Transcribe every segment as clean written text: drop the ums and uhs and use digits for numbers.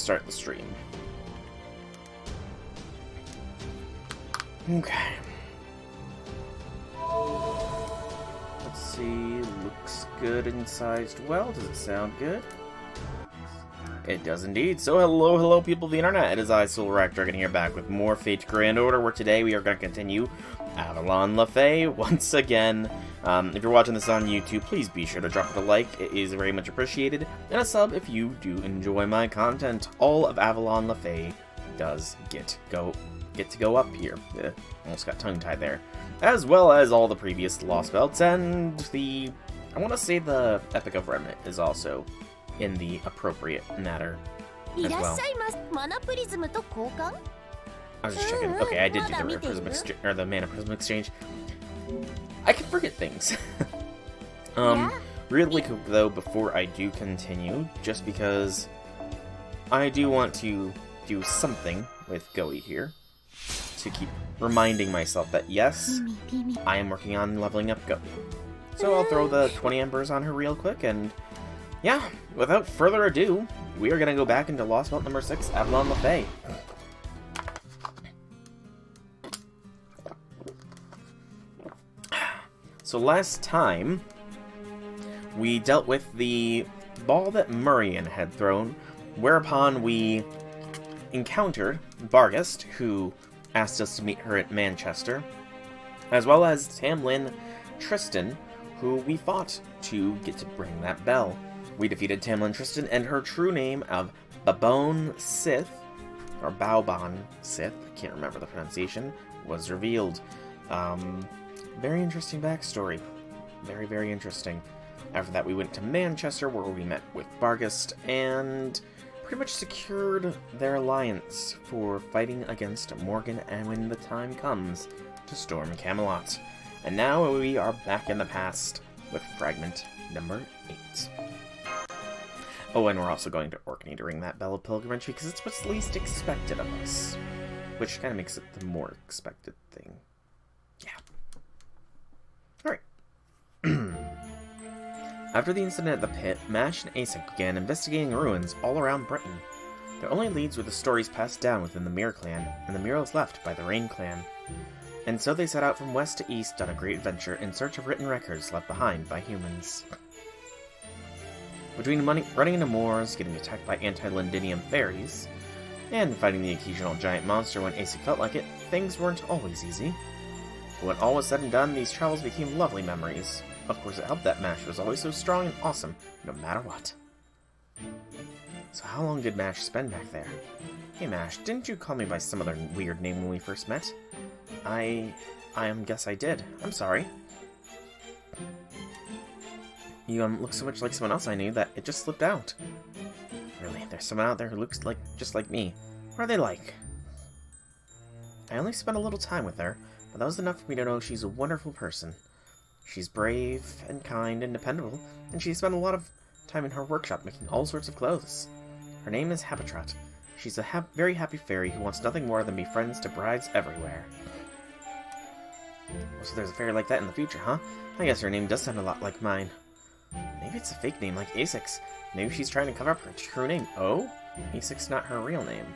start the stream. Okay. Let's see. Looks good and sized well. Does it sound good? It does indeed. So hello people of the internet. It is I, Soul Rack Dragon, here back with more Fate Grand Order, where today we are going to continue Avalon Lefay once again. If you're watching this on YouTube, please be sure to drop it a like. It is very much appreciated. And a sub if you do enjoy my content. All of Avalon Lefay does get to go up here. Almost got tongue-tied there. As well as all the previous Lostbelts, and I want to say the Epic of Remnant is also in the appropriate matter as well. I was just checking. Okay, I did do the Mana Prism Exchange. I can forget things. Really quick though, before I do continue, just because I do want to do something with Goey here, to keep reminding myself that yes, I am working on leveling up Goey. So I'll throw the 20 embers on her real quick, and yeah, without further ado, we are going to go back into Lostbelt number 6, Avalon Lefay. So last time, we dealt with the ball that Murian had thrown, whereupon we encountered Barghest, who asked us to meet her at Manchester, as well as Tamlin Tristan, who we fought to get to bring that bell. We defeated Tamlin Tristan, and her true name of Babon Sith, or Baobon Sith, I can't remember the pronunciation, was revealed. Very interesting backstory. Very, very interesting. After that, we went to Manchester, where we met with Barghest, and pretty much secured their alliance for fighting against Morgan, and when the time comes to storm Camelot. And now we are back in the past with fragment number 8. Oh, and we're also going to Orkney to ring that Bell of Pilgrimage, because it's what's least expected of us. Which kind of makes it the more expected thing. Yeah. Alright. After the incident at the pit, Mash and Asik began investigating ruins all around Britain. Their only leads were the stories passed down within the Mirror Clan, and the murals left by the Rain Clan. And so they set out from west to east on a great adventure in search of written records left behind by humans. Between running into moors, getting attacked by anti-Londinium fairies, and fighting the occasional giant monster when Asik felt like it, things weren't always easy. But when all was said and done, these travels became lovely memories. Of course, it helped that Mash was always so strong and awesome, no matter what. So how long did Mash spend back there? Hey Mash, didn't you call me by some other weird name when we first met? I guess I did. I'm sorry. You look so much like someone else I knew that it just slipped out. Really, there's someone out there who looks just like me. What are they like? I only spent a little time with her, but that was enough for me to know she's a wonderful person. She's brave and kind and dependable, and she spent a lot of time in her workshop making all sorts of clothes. Her name is Habitat. She's a very happy fairy who wants nothing more than be friends to brides everywhere. So there's a fairy like that in the future, huh? I guess her name does sound a lot like mine. Maybe it's a fake name like Asik's. Maybe she's trying to cover up her true name. Oh? Asik's not her real name.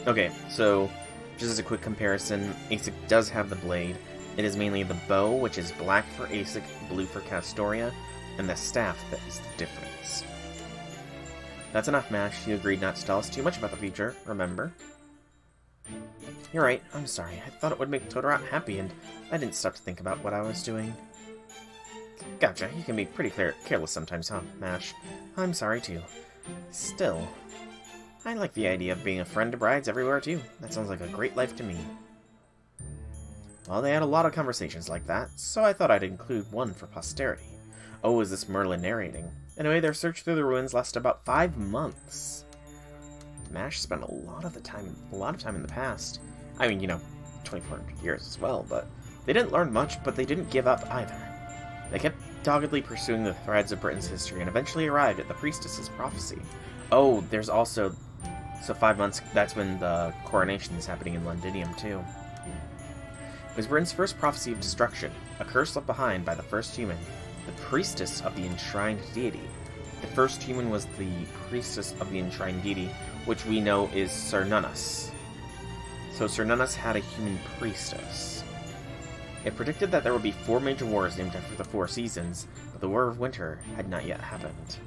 Okay, so just as a quick comparison, Asik does have the blade. It is mainly the bow, which is black for Asik, blue for Castoria, and the staff that is the difference. That's enough, Mash. You agreed not to tell us too much about the future, remember? You're right, I'm sorry. I thought it would make Todorot happy, and I didn't stop to think about what I was doing. Gotcha, you can be pretty careless sometimes, huh, Mash? I'm sorry, too. Still, I like the idea of being a friend to brides everywhere, too. That sounds like a great life to me. Well, they had a lot of conversations like that, so I thought I'd include one for posterity. Oh, is this Merlin narrating? Anyway, their search through the ruins lasted about 5 months. Mash spent a lot of time in the past. I mean, 2,400 years as well, but they didn't learn much, but they didn't give up either. They kept doggedly pursuing the threads of Britain's history and eventually arrived at the priestess's prophecy. Oh, there's also... So 5 months, that's when the coronation is happening in Londinium, too. It was Britain's first prophecy of destruction, a curse left behind by the first human, the priestess of the enshrined deity. The first human was the priestess of the enshrined deity, which we know is Cernunnos. So Cernunnos had a human priestess. It predicted that there would be 4 major wars named after the 4 seasons, but the War of Winter had not yet happened.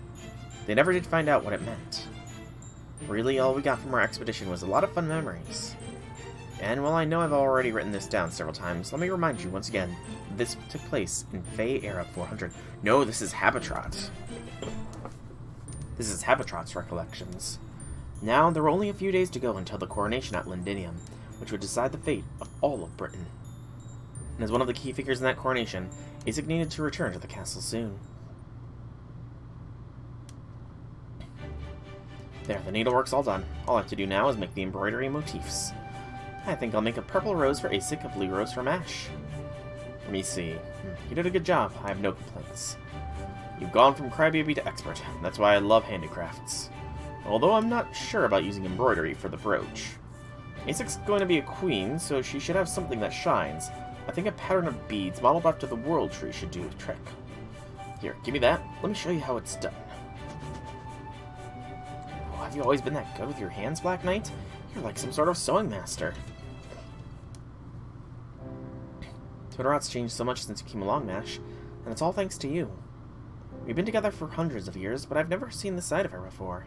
They never did find out what it meant. Really, all we got from our expedition was a lot of fun memories. And while I know I've already written this down several times, let me remind you once again, this took place in Fae Era 400. No, this is Habitrot. This is Habitrot's recollections. Now, there were only a few days to go until the coronation at Londinium, which would decide the fate of all of Britain. And as one of the key figures in that coronation, Isaac needed to return to the castle soon. There, the needlework's all done. All I have to do now is make the embroidery motifs. I think I'll make a purple rose for Asik, a blue rose for Mash. Let me see. You did a good job. I have no complaints. You've gone from crybaby to expert. That's why I love handicrafts. Although I'm not sure about using embroidery for the brooch. Asik's going to be a queen, so she should have something that shines. I think a pattern of beads modeled after the world tree should do the trick. Here, give me that. Let me show you how it's done. Oh, have you always been that good with your hands, Black Knight? You're like some sort of sewing master. Todorot's changed so much since you came along, Mash, and it's all thanks to you. We've been together for hundreds of years, but I've never seen this side of her before.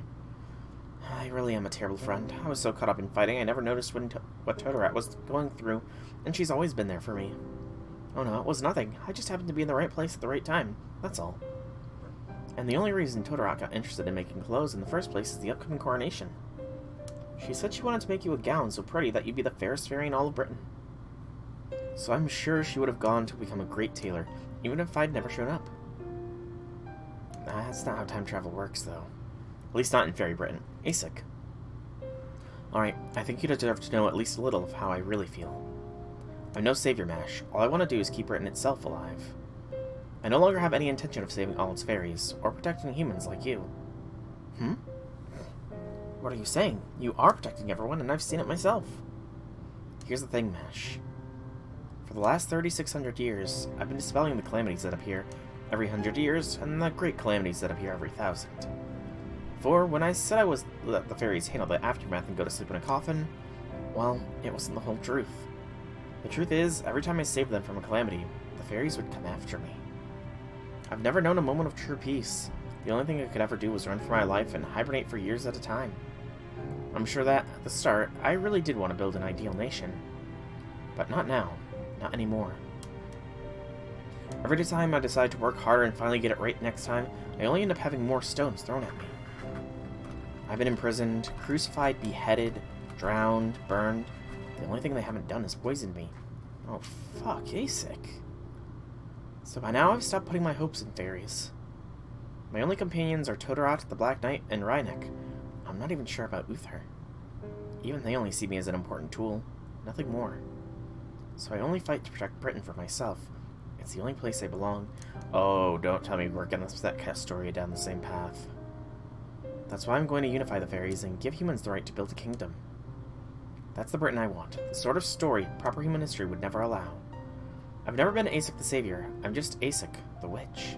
I really am a terrible friend. I was so caught up in fighting, I never noticed what Todorot was going through, and she's always been there for me. Oh no, it was nothing. I just happened to be in the right place at the right time. That's all. And the only reason Todorot got interested in making clothes in the first place is the upcoming coronation. She said she wanted to make you a gown so pretty that you'd be the fairest fairy in all of Britain. So I'm sure she would have gone to become a great tailor, even if I'd never shown up. That's not how time travel works, though. At least not in Faerie Britain. Asik. Alright, I think you deserve to know at least a little of how I really feel. I'm no savior, Mash. All I want to do is keep Britain itself alive. I no longer have any intention of saving all its fairies, or protecting humans like you. What are you saying? You are protecting everyone, and I've seen it myself. Here's the thing, Mash. For the last 3,600 years, I've been dispelling the calamities that appear every 100 years, and the great calamities that appear every 1,000. For when I said I was let the fairies handle the aftermath and go to sleep in a coffin, well, it wasn't the whole truth. The truth is, every time I saved them from a calamity, the fairies would come after me. I've never known a moment of true peace. The only thing I could ever do was run for my life and hibernate for years at a time. I'm sure that, at the start, I really did want to build an ideal nation. But not now. Not anymore. Every time I decide to work harder and finally get it right next time, I only end up having more stones thrown at me. I've been imprisoned, crucified, beheaded, drowned, burned. The only thing they haven't done is poisoned me. Oh, fuck, Asik. So by now I've stopped putting my hopes in fairies. My only companions are Todorot, the Black Knight, and Rhynek. I'm not even sure about Uther. Even they only see me as an important tool, nothing more. So I only fight to protect Britain for myself. It's the only place I belong. Oh, don't tell me we're gonna set Castoria down the same path. That's why I'm going to unify the fairies and give humans the right to build a kingdom. That's the Britain I want. The sort of story proper human history would never allow. I've never been Asik the Savior. I'm just Asik, the Witch.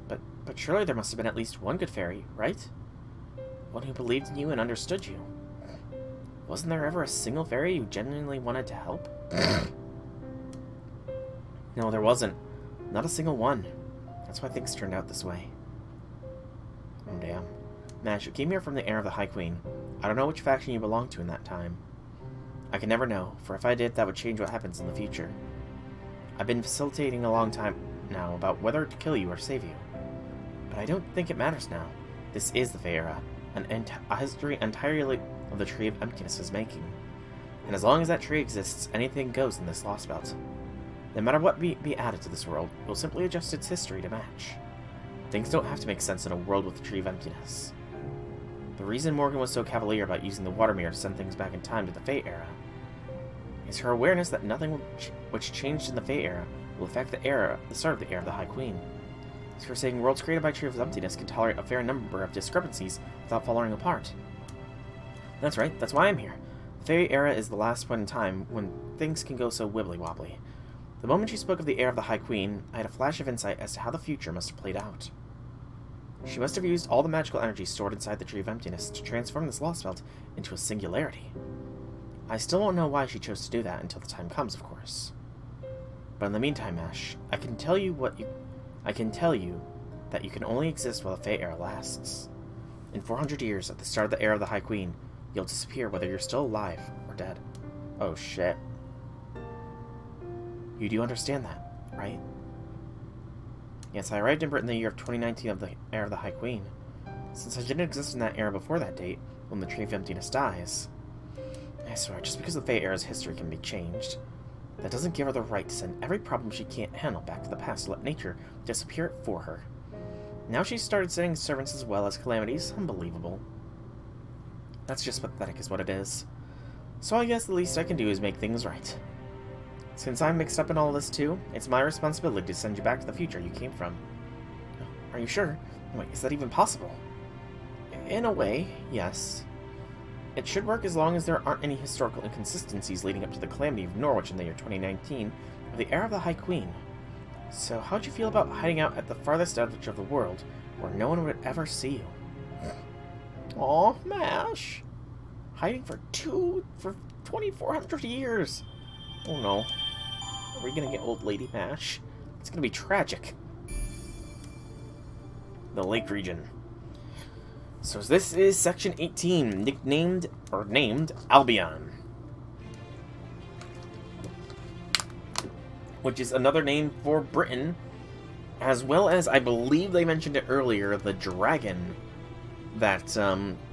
But surely there must have been at least one good fairy, right? One who believed in you and understood you. Wasn't there ever a single fairy who genuinely wanted to help? No, there wasn't. Not a single one. That's why things turned out this way. Oh, damn. Mash, you came here from the heir of the High Queen. I don't know which faction you belong to in that time. I can never know, for if I did, that would change what happens in the future. I've been facilitating a long time now about whether to kill you or save you. But I don't think it matters now. This is the Fae Era, a history entirely of the Tree of Emptiness' making. And as long as that tree exists, anything goes in this Lostbelt. No matter what be added to this world, we'll simply adjust its history to match. Things don't have to make sense in a world with the Tree of Emptiness. The reason Morgan was so cavalier about using the water mirror to send things back in time to the Fae Era is her awareness that nothing which changed in the Fae Era will affect the start of the Era of the High Queen. It's her saying worlds created by Tree of Emptiness can tolerate a fair number of discrepancies without falling apart. That's right, that's why I'm here. The Fae Era is the last point in time when things can go so wibbly-wobbly. The moment she spoke of the heir of the High Queen, I had a flash of insight as to how the future must have played out. She must have used all the magical energy stored inside the Tree of Emptiness to transform this Lostbelt into a singularity. I still won't know why she chose to do that until the time comes, of course. But in the meantime, Ash, I can tell you that you can only exist while the Fae era lasts. In 400 years, at the start of the era of the High Queen, you'll disappear whether you're still alive or dead. Oh shit. You do understand that, right? Yes, I arrived in Britain in the year of 2019 of the era of the High Queen. Since I didn't exist in that era before that date, when the Tree of Emptiness dies, I swear, just because the Fae era's history can be changed, that doesn't give her the right to send every problem she can't handle back to the past to let nature disappear it for her. Now she's started sending servants as well as calamities. Unbelievable. That's just pathetic is what it is. So I guess the least I can do is make things right. Since I'm mixed up in all this too, it's my responsibility to send you back to the future you came from. Are you sure? Wait, is that even possible? In a way, yes. It should work as long as there aren't any historical inconsistencies leading up to the calamity of Norwich in the year 2019, of the era of the High Queen. So how'd you feel about hiding out at the farthest edge of the world, where no one would ever see you? Aw, Mash! Hiding for 2,400 years! Oh no. Are we gonna get old lady Mash? It's gonna be tragic. The Lake Region. So this is Section 18, named Albion. Which is another name for Britain, as well as, I believe they mentioned it earlier, the dragon that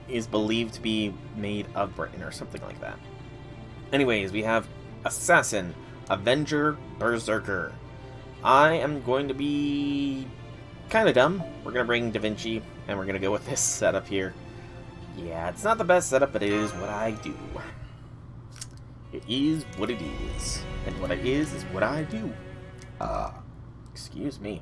is believed to be made of Britain, or something like that. Anyways, we have Assassin, Avenger, Berserker. I am going to be kind of dumb. We're going to bring Da Vinci, and we're going to go with this setup here. Yeah, it's not the best setup, but it is what I do. It is what it is. And what it is what I do. Excuse me.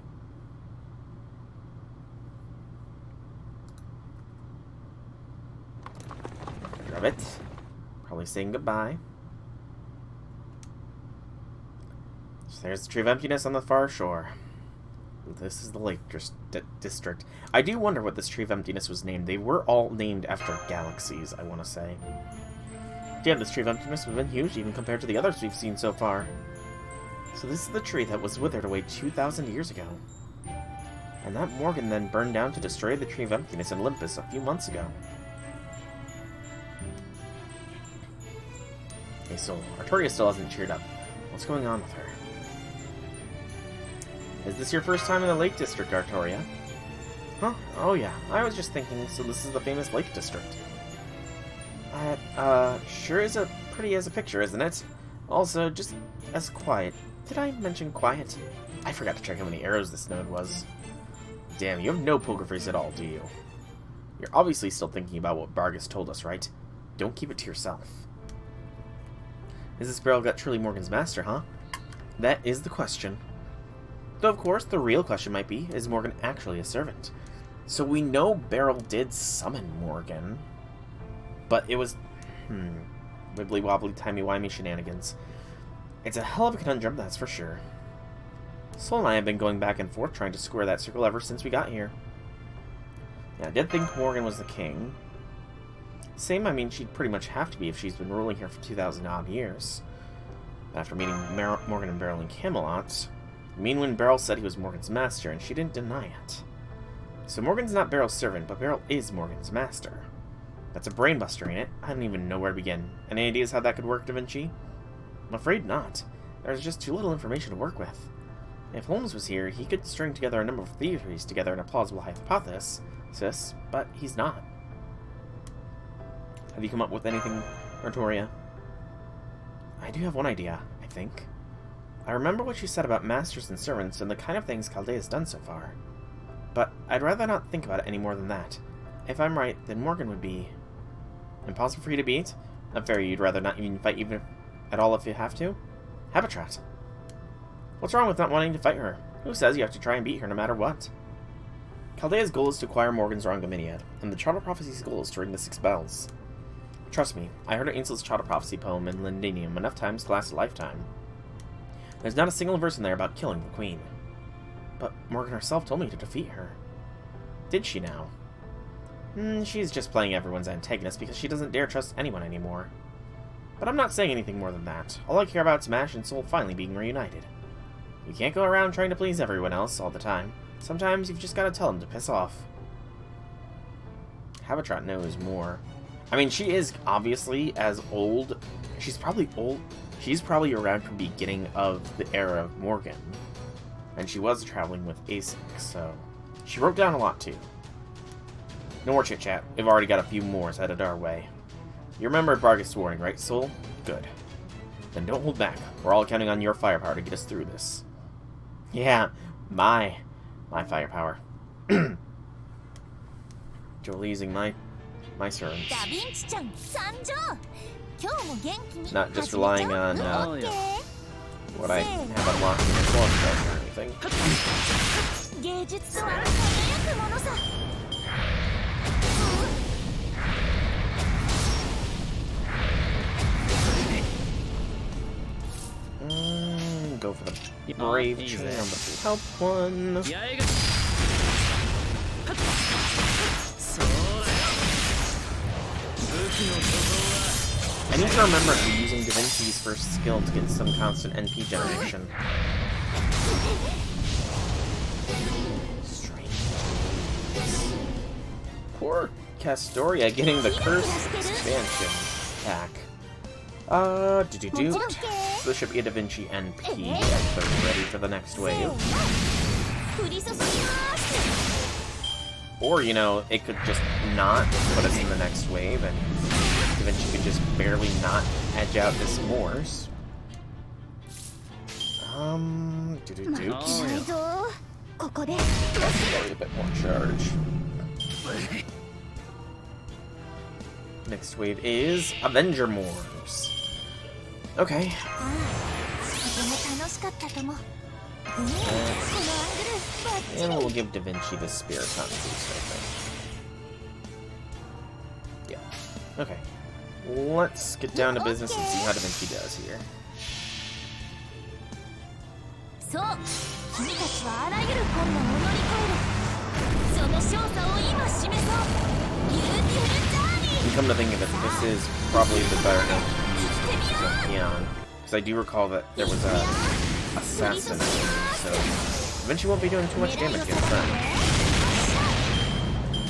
Grab it. Probably saying goodbye. So there's the Tree of Emptiness on the far shore. This is the Lake District. I do wonder what this Tree of Emptiness was named. They were all named after galaxies, I want to say. Yeah, this Tree of Emptiness has been huge, even compared to the others we've seen so far. So this is the tree that was withered away 2,000 years ago. And that Morgan then burned down to destroy the Tree of Emptiness in Olympus a few months ago. Okay, so Artoria still hasn't cheered up. What's going on with her? Is this your first time in the Lake District, Artoria? Huh? Oh yeah, I was just thinking, so this is the famous Lake District. Sure is pretty as a picture, isn't it? Also, just as quiet. Did I mention quiet? I forgot to check how many arrows this node was. Damn, you have no poker face at all, do you? You're obviously still thinking about what Bargus told us, right? Don't keep it to yourself. Is this Beryl gut truly Morgan's master, huh? That is the question. Though, of course, the real question might be, is Morgan actually a servant? So we know Beryl did summon Morgan, but it was, wibbly-wobbly, timey-wimey shenanigans. It's a hell of a conundrum, that's for sure. Sol and I have been going back and forth trying to square that circle ever since we got here. Yeah, I did think Morgan was the king. Same, I mean, she'd pretty much have to be if she's been ruling here for 2,000 odd years. After meeting Morgan and Beryl in Camelot, I mean when Beryl said he was Morgan's master, and she didn't deny it. So Morgan's not Beryl's servant, but Beryl is Morgan's master. That's a brainbuster, ain't it? I don't even know where to begin. Any ideas how that could work, Da Vinci? I'm afraid not. There's just too little information to work with. If Holmes was here, he could string together a number of theories together in a plausible hypothesis, but he's not. Have you come up with anything, Artoria? I do have one idea, I think. I remember what you said about masters and servants and the kind of things Chaldea's done so far. But I'd rather not think about it any more than that. If I'm right, then Morgan would be impossible for you to beat? A fairy you'd rather not even fight at all if you have to? Habitrat. What's wrong with not wanting to fight her? Who says you have to try and beat her no matter what? Chaldea's goal is to acquire Morgan's Rongaminiad, and the Charter Prophecy's goal is to ring the 6 bells. Trust me, I heard Ainsley's Charter Prophecy poem in Lindinium enough times to last a lifetime. There's not a single verse in there about killing the Queen. But Morgan herself told me to defeat her. Did she now? She's just playing everyone's antagonist because she doesn't dare trust anyone anymore. But I'm not saying anything more than that. All I care about is Smash and Soul finally being reunited. You can't go around trying to please everyone else all the time. Sometimes you've just got to tell them to piss off. Habitrot knows more. I mean, she is obviously as old. She's probably old. She's probably around from the beginning of the era of Morgan. And she was traveling with Asic, so she wrote down a lot too. No more chit-chat. We've already got a few more headed our way. You remember Bargus' warning, right, Soul? Good. Then don't hold back. We're all counting on your firepower to get us through this. Yeah, my firepower. Joel using my servants. Not just relying on what I have unlocked in the Lostbelt or anything. Go for the brave jam, but the health one. I need to remember to be using Da Vinci's first skill to get some constant NP generation. Strange. Poor Castoria getting the curse expansion pack. So this should be a Da Vinci NP as they're ready for the next wave. Or, you know, it could just not put us in the next wave, and Da Vinci could just barely not edge out this Moors. That's probably a bit more charge. Next wave is Avenger Moors. Okay. And we'll give Da Vinci the Spiriton boost, I think. Yeah. Okay. Let's get down to business and see how Da Vinci does here. And come to think of it, this is probably the better name to use Peon. Because I do recall that there was a assassin, so Da Vinci won't be doing too much damage against that.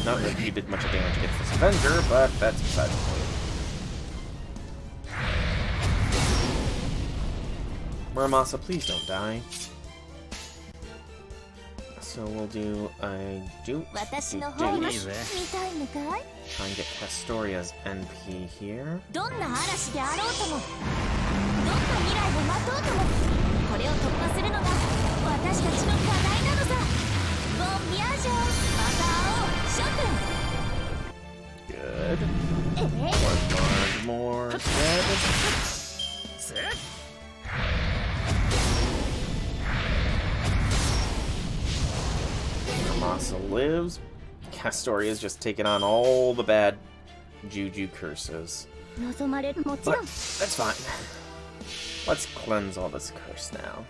Not that he did much damage against this Avenger, but that's beside the point. Muramasa, please don't die. So we'll do a dupe. Try and get Castoria's NP here. Good. One more dead. Masa lives. Castoria's just taking on all the bad juju curses. But that's fine. Let's cleanse all this curse now.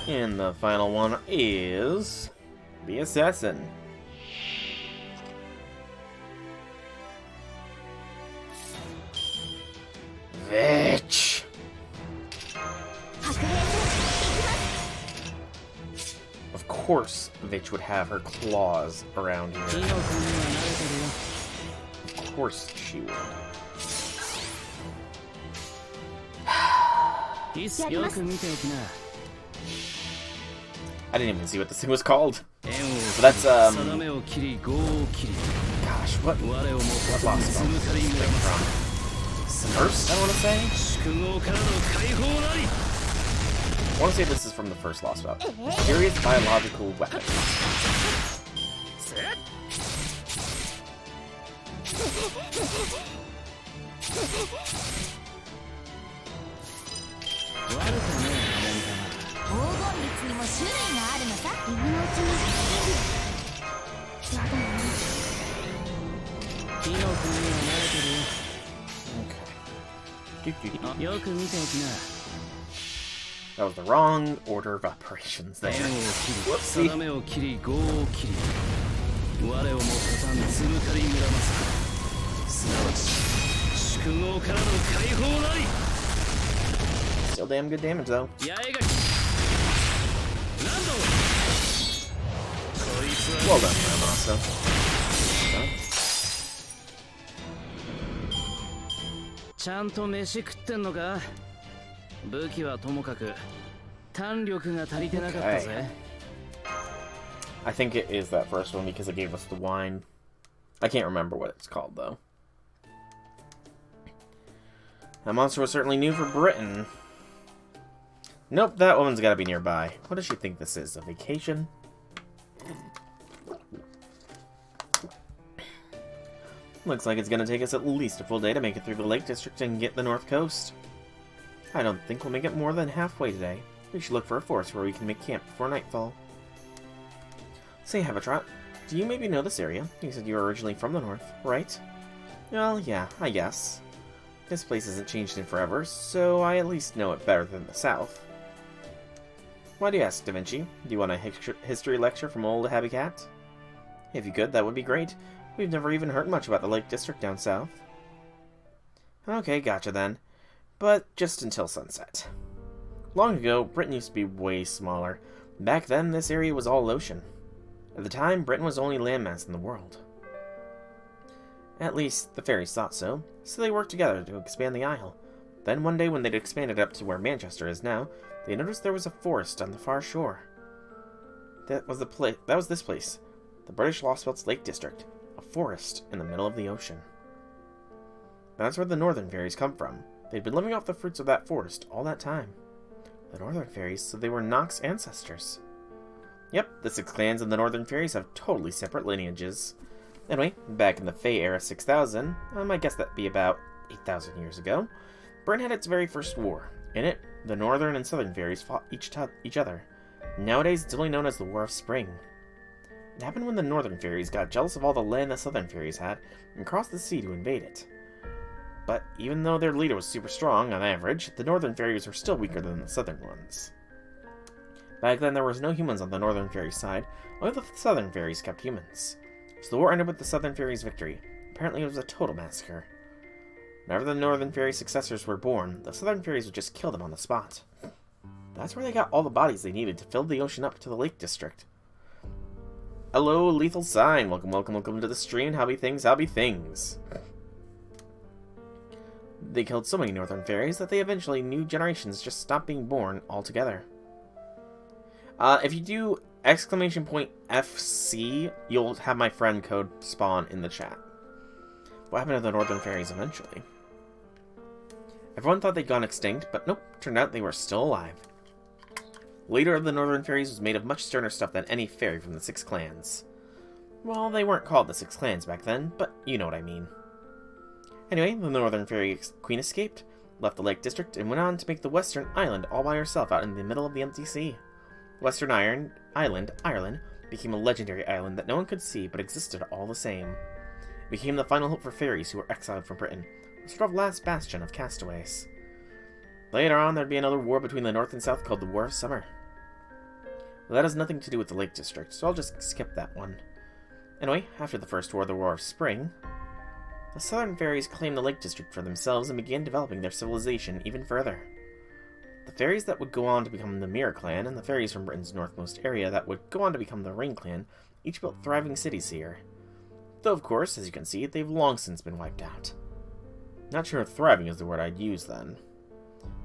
And the final one is the assassin. Vitch. Of course, Vitch would have her claws around here. Of course she would. I didn't even see what this thing was called. So that's, gosh, what Lostbelt is this thing from? First, I want to say? I want to say this is from the first Lostbelt. Mysterious biological weapon. にも種類があるのさ。今のうちにそうだね。火の国は慣れてるよ。よく見ておきな。 That was the wrong order of operations there. Whoopsie. Still damn good damage though. Well done, Ramasa. Okay. I think it is that first one because it gave us the wine. I can't remember what it's called though. That monster was certainly new for Britain. Nope, that woman's gotta be nearby. What does she think this is? A vacation? Looks like it's gonna take us at least a full day to make it through the Lake District and get the North Coast. I don't think we'll make it more than halfway today. We should look for a forest where we can make camp before nightfall. Say, Habatrot, do you maybe know this area? You said you were originally from the north, right? Well, yeah, I guess. This place hasn't changed in forever, so I at least know it better than the south. Why do you ask, Da Vinci? Do you want a history lecture from old Habitat? If you could, that would be great. We've never even heard much about the Lake District down south. Okay, gotcha then. But just until sunset. Long ago, Britain used to be way smaller. Back then, this area was all ocean. At the time, Britain was the only landmass in the world. At least, the fairies thought so, so they worked together to expand the isle. Then one day when they'd expanded up to where Manchester is now, they noticed there was a forest on the far shore. That was this place, the British Lostbelt's Lake District, a forest in the middle of the ocean. That's where the Northern Fairies come from. They'd been living off the fruits of that forest all that time. The Northern Fairies said they were Nox's ancestors. Yep, the 6 clans of the Northern Fairies have totally separate lineages. Anyway, back in the Fae era 6000, I guess that'd be about 8,000 years ago, Britain had its very first war. In it, the Northern and Southern Fairies fought each other. Nowadays, it's only known as the War of Spring. It happened when the Northern Fairies got jealous of all the land the Southern Fairies had and crossed the sea to invade it. But even though their leader was super strong, on average, the Northern Fairies were still weaker than the Southern ones. Back then, there was no humans on the Northern Fairies' side, only the Southern Fairies kept humans. So the war ended with the Southern Fairies' victory. Apparently it was a total massacre. Whenever the Northern Fairy successors were born, the Southern Fairies would just kill them on the spot. That's where they got all the bodies they needed to fill the ocean up to the Lake District. Hello, Lethal Sign! Welcome to the stream. How be things? They killed so many Northern Fairies that they eventually new generations just stopped being born altogether. If you do !FC, you'll have my friend code spawn in the chat. What happened to the Northern Fairies eventually? Everyone thought they'd gone extinct, but nope, turned out they were still alive. The leader of the Northern Fairies was made of much sterner stuff than any fairy from the 6 clans. Well, they weren't called the 6 clans back then, but you know what I mean. Anyway, the Northern Fairy Queen escaped, left the Lake District, and went on to make the Western Island all by herself out in the middle of the empty sea. Western Island, Ireland, became a legendary island that no one could see but existed all the same. It became the final hope for fairies who were exiled from Britain, a sort of last bastion of castaways. Later on, there'd be another war between the North and South called the War of Summer. Well, that has nothing to do with the Lake District, so I'll just skip that one. Anyway, after the First War, the War of Spring, the Southern Fairies claimed the Lake District for themselves and began developing their civilization even further. The fairies that would go on to become the Mirror Clan, and the fairies from Britain's northmost area that would go on to become the Rain Clan, each built thriving cities here. Though, of course, as you can see, they've long since been wiped out. Not sure if thriving is the word I'd use, then.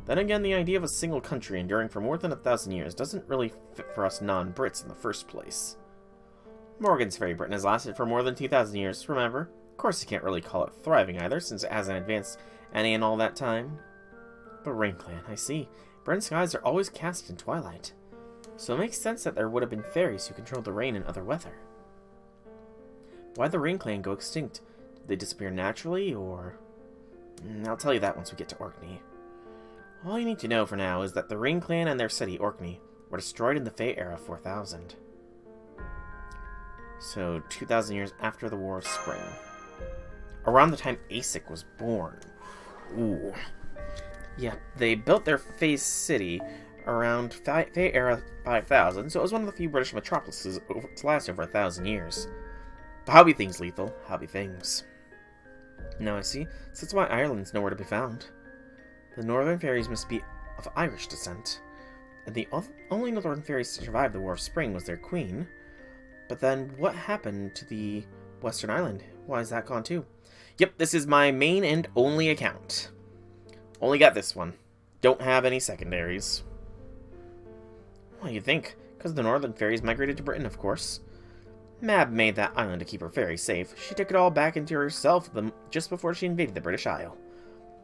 Then again, the idea of a single country enduring for more than 1,000 years doesn't really fit for us non-Brits in the first place. Morgan's Faerie Britain has lasted for more than 2,000 years, remember? Of course, you can't really call it thriving either, since it hasn't advanced any in all that time. But Rain Clan, I see. Britain's skies are always cast in twilight. So it makes sense that there would have been fairies who controlled the rain and other weather. Why'd the Rain Clan go extinct? Did they disappear naturally, or... I'll tell you that once we get to Orkney. All you need to know for now is that the Rain Clan and their city, Orkney, were destroyed in the Fae Era 4000. So, 2,000 years after the War of Spring. Around the time Asic was born. Ooh. Yeah, they built their Fae City around Fae Era 5000, so it was one of the few British metropolises to last over 1,000 years. But how be things, Lethal? How be things? Now I see, so that's why Ireland's nowhere to be found. The Northern Fairies must be of Irish descent, and the only Northern Fairies to survive the War of Spring was their queen. But then, what happened to the Western Island? Why is that gone too? Yep, this is my main and only account. Only got this one. Don't have any secondaries. Well, you'd think, because the Northern Fairies migrated to Britain, of course. Mab made that island to keep her fairies safe. She took it all back into herself just before she invaded the British Isle.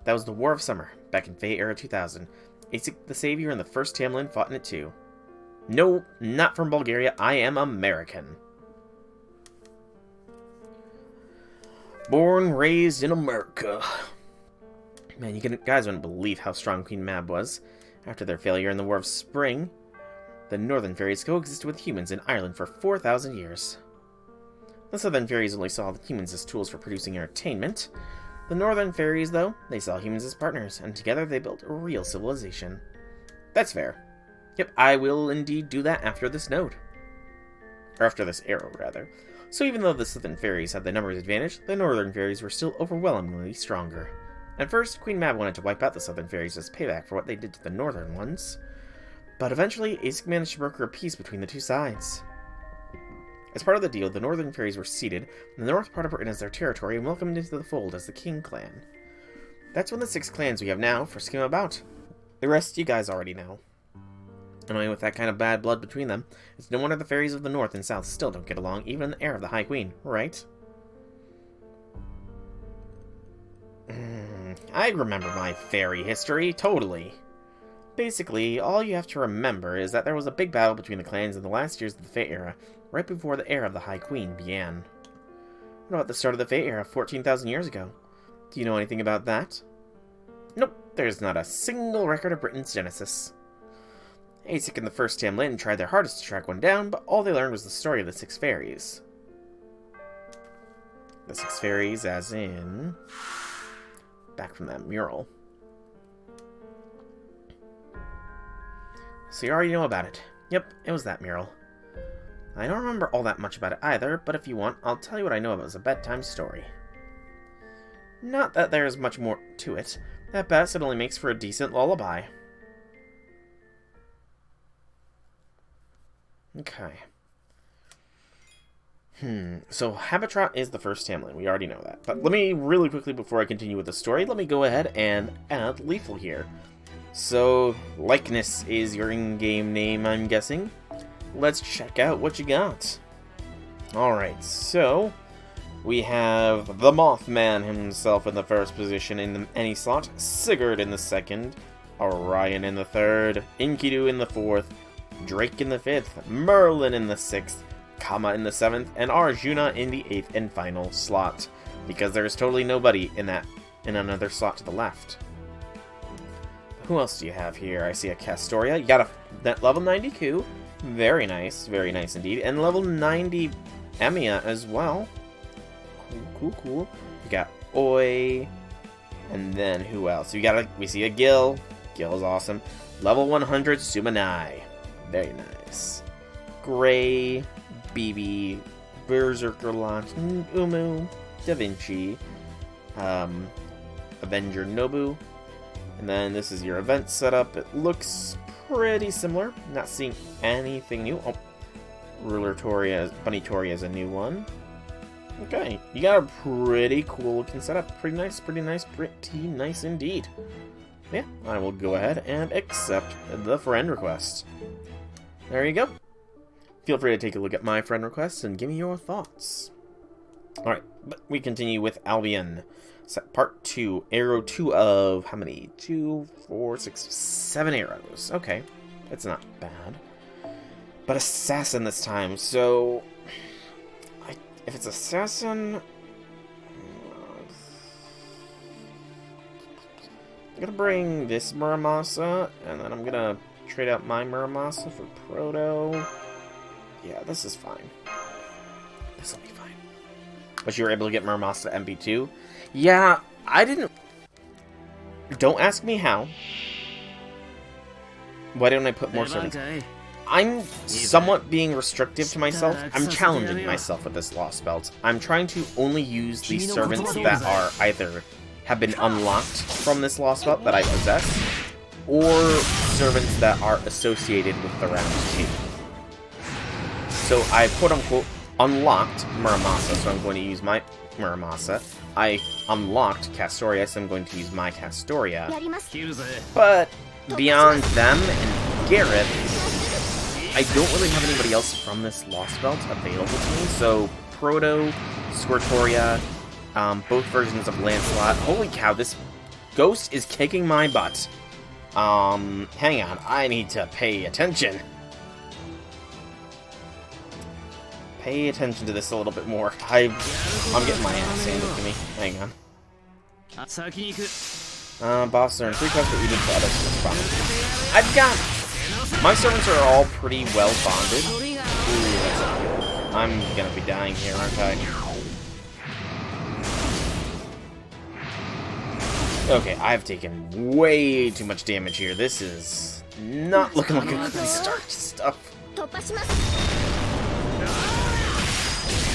That was the War of Summer, back in Fae Era 2000. Asic the Savior and the First Tamlin fought in it too. No, not from Bulgaria. I am American. Born, raised in America. Man, you guys wouldn't believe how strong Queen Mab was. After their failure in the War of Spring, the Northern Fairies coexisted with humans in Ireland for 4,000 years. The Southern Fairies only saw the humans as tools for producing entertainment. The Northern Fairies, though, they saw humans as partners, and together they built a real civilization. That's fair. Yep, I will indeed do that after this node. Or after this arrow, rather. So even though the Southern Fairies had the numbers advantage, the Northern Fairies were still overwhelmingly stronger. At first, Queen Mab wanted to wipe out the Southern Fairies as payback for what they did to the Northern ones. But eventually, Asic managed to broker a peace between the two sides. As part of the deal, the Northern Fairies were ceded the north part of Britain as their territory and welcomed into the fold as the King Clan. That's one of the 6 clans we have now first came about. The rest you guys already know. Annoying with that kind of bad blood between them, it's no wonder the fairies of the north and south still don't get along, even in the heir of the High Queen, right? I remember my fairy history, totally. Basically, all you have to remember is that there was a big battle between the clans in the last years of the Fae Era, right before the heir of the High Queen began. What about the start of the Fae Era 14,000 years ago? Do you know anything about that? Nope, there's not a single record of Britain's genesis. Asic and the First Tamlin tried their hardest to track one down, but all they learned was the story of the 6 fairies. The 6 fairies as in... back from that mural. So you already know about it. Yep, it was that mural. I don't remember all that much about it either, but if you want, I'll tell you what I know about it as a bedtime story. Not that there's much more to it. At best, it only makes for a decent lullaby. Okay. So Habitrot is the first Tamlin. We already know that. But let me, really quickly before I continue with the story, let me go ahead and add Lethal here. So, Likeness is your in-game name, I'm guessing. Let's check out what you got. Alright, so we have the Mothman himself in the first position in any slot, Sigurd in the second, Orion in the third, Enkidu in the fourth, Drake in the fifth, Merlin in the sixth, Kama in the seventh, and Arjuna in the eighth and final slot, because there's totally nobody in another slot to the left. Who else do you have here? I see a Castoria. You got that level 90 Ku. Very nice indeed. And level 90 Emiya as well. Cool. You got Oi. And then who else? We see a Gil. Gil is awesome. Level 100 Sumanai. Very nice. Gray, BB, Berserker Lot, Umu, Da Vinci, Avenger Nobu. And then this is your event setup. It looks pretty similar. Not seeing anything new. Oh, Ruler Toria, Bunny Toria is a new one. Okay, you got a pretty cool looking setup. Pretty nice indeed. Yeah, I will go ahead and accept the friend request. There you go. Feel free to take a look at my friend requests and give me your thoughts. Alright, but we continue with Albion. Part 2, arrow 2 of how many? 2, 4, 6, 7 arrows. Okay, it's not bad. But assassin this time, so if it's assassin, I'm gonna bring this Muramasa, and then I'm gonna trade out my Muramasa for Proto. Yeah, this is fine. This will be fine. But you were able to get Muramasa to MP2? Yeah, I didn't... Don't ask me how. Why don't I put more servants? I'm somewhat being restrictive to myself. I'm challenging myself with this Lostbelt. I'm trying to only use the servants that are either have been unlocked from this Lostbelt that I possess, or servants that are associated with the round 2. So I quote-unquote unlocked Muramasa, so I'm going to use my Muramasa. I unlocked Castoria, so I'm going to use my Castoria. But beyond them and Gareth, I don't really have anybody else from this Lostbelt available to me, so Proto, Squirtoria, both versions of Lancelot. Holy cow, this ghost is kicking my butt. Hang on, I need to pay attention. Pay attention to this a little bit more. I'm getting my ass handed to me. Hang on. Boss, there are 3 quests that we did for others to respond. I've got... My servants are all pretty well bonded. Ooh, that's not good. I'm gonna be dying here, aren't I? Okay, I've taken way too much damage here. This is not looking like a good start to stuff.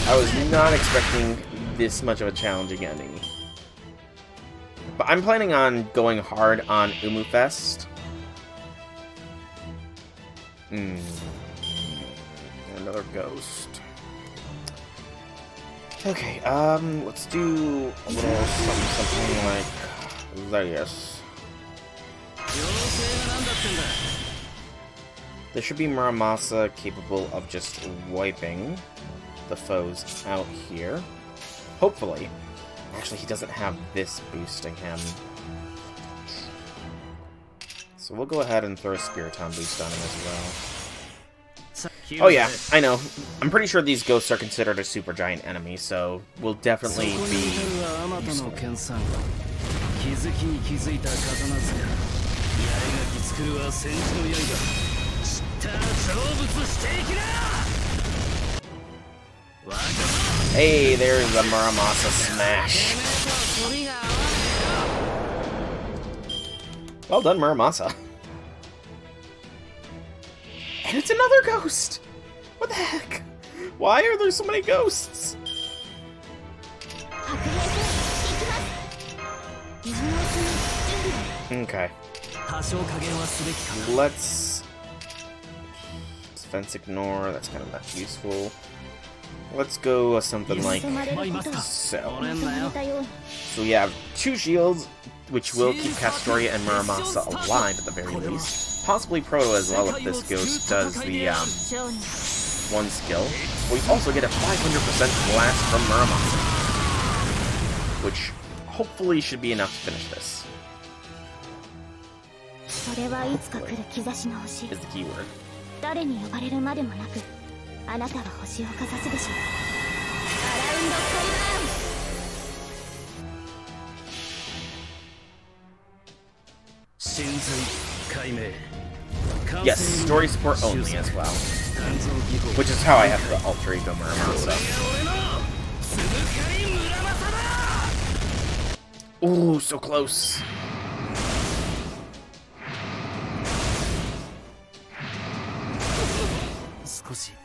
I was not expecting this much of a challenging ending. But I'm planning on going hard on Umufest. Another ghost. Okay, let's do a little something like this. There should be Muramasa capable of just wiping the foes out here. Hopefully. Actually, he doesn't have this boosting him. So we'll go ahead and throw a Spiritomb boost on him as well. Oh yeah, I know. I'm pretty sure these ghosts are considered a supergiant enemy, so we'll definitely be useful. Hey, there's a Muramasa smash. Well done, Muramasa. And it's another ghost! What the heck? Why are there so many ghosts? Okay. Let's... Defense ignore, that's kind of not useful. Let's go something like so. So we have 2 shields, which will keep Castoria and Muramasa alive at the very least. Possibly Proto as well if this ghost does the 1 skill. We also get a 500% blast from Muramasa, which hopefully should be enough to finish this. Hopefully is the key word. Yes, story support only as well. Which is how I have the alter ego Muramasa. Ooh, so close.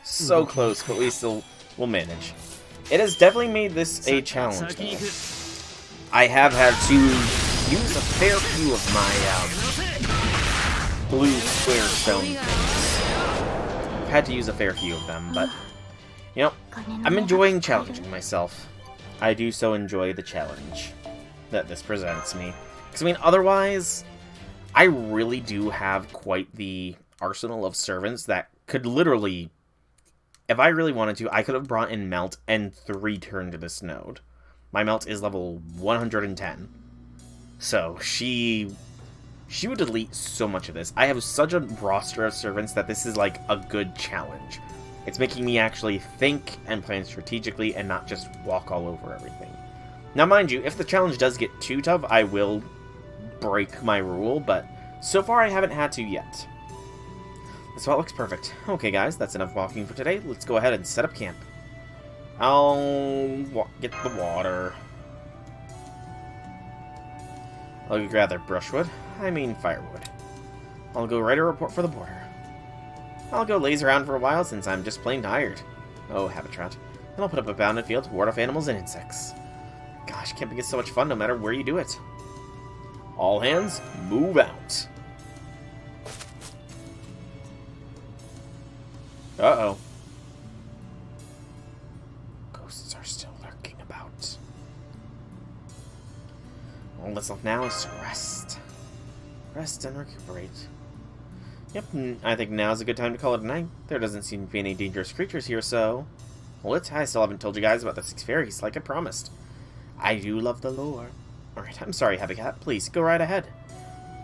So close, but we still will manage. It has definitely made this a challenge, though. I have had to use a fair few of my blue square stone things. I've had to use a fair few of them, but, you know, I'm enjoying challenging myself. I do so enjoy the challenge that this presents me. Because, I mean, otherwise, I really do have quite the arsenal of servants that could literally, if I really wanted to, I could have brought in Melt and 3-turned to this node. My Melt is level 110. So, she would delete so much of this. I have such a roster of servants that this is like a good challenge. It's making me actually think and plan strategically and not just walk all over everything. Now, mind you, if the challenge does get too tough, I will break my rule, but so far I haven't had to yet. So it looks perfect. Okay, guys, that's enough walking for today. Let's go ahead and set up camp. I'll get the water. I'll gather brushwood. I mean firewood. I'll go write a report for the border. I'll go laze around for a while since I'm just plain tired. Oh, habitat. Then I'll put up a bounded field to ward off animals and insects. Gosh, camping is so much fun no matter where you do it. All hands, move out. Uh-oh. Ghosts are still lurking about. All that's left now is to rest. Rest and recuperate. Yep, I think now's a good time to call it a night. There doesn't seem to be any dangerous creatures here, so... Well, I still haven't told you guys about the 6 fairies, like I promised. I do love the lore. Alright, I'm sorry, Happy Cat. Please, go right ahead.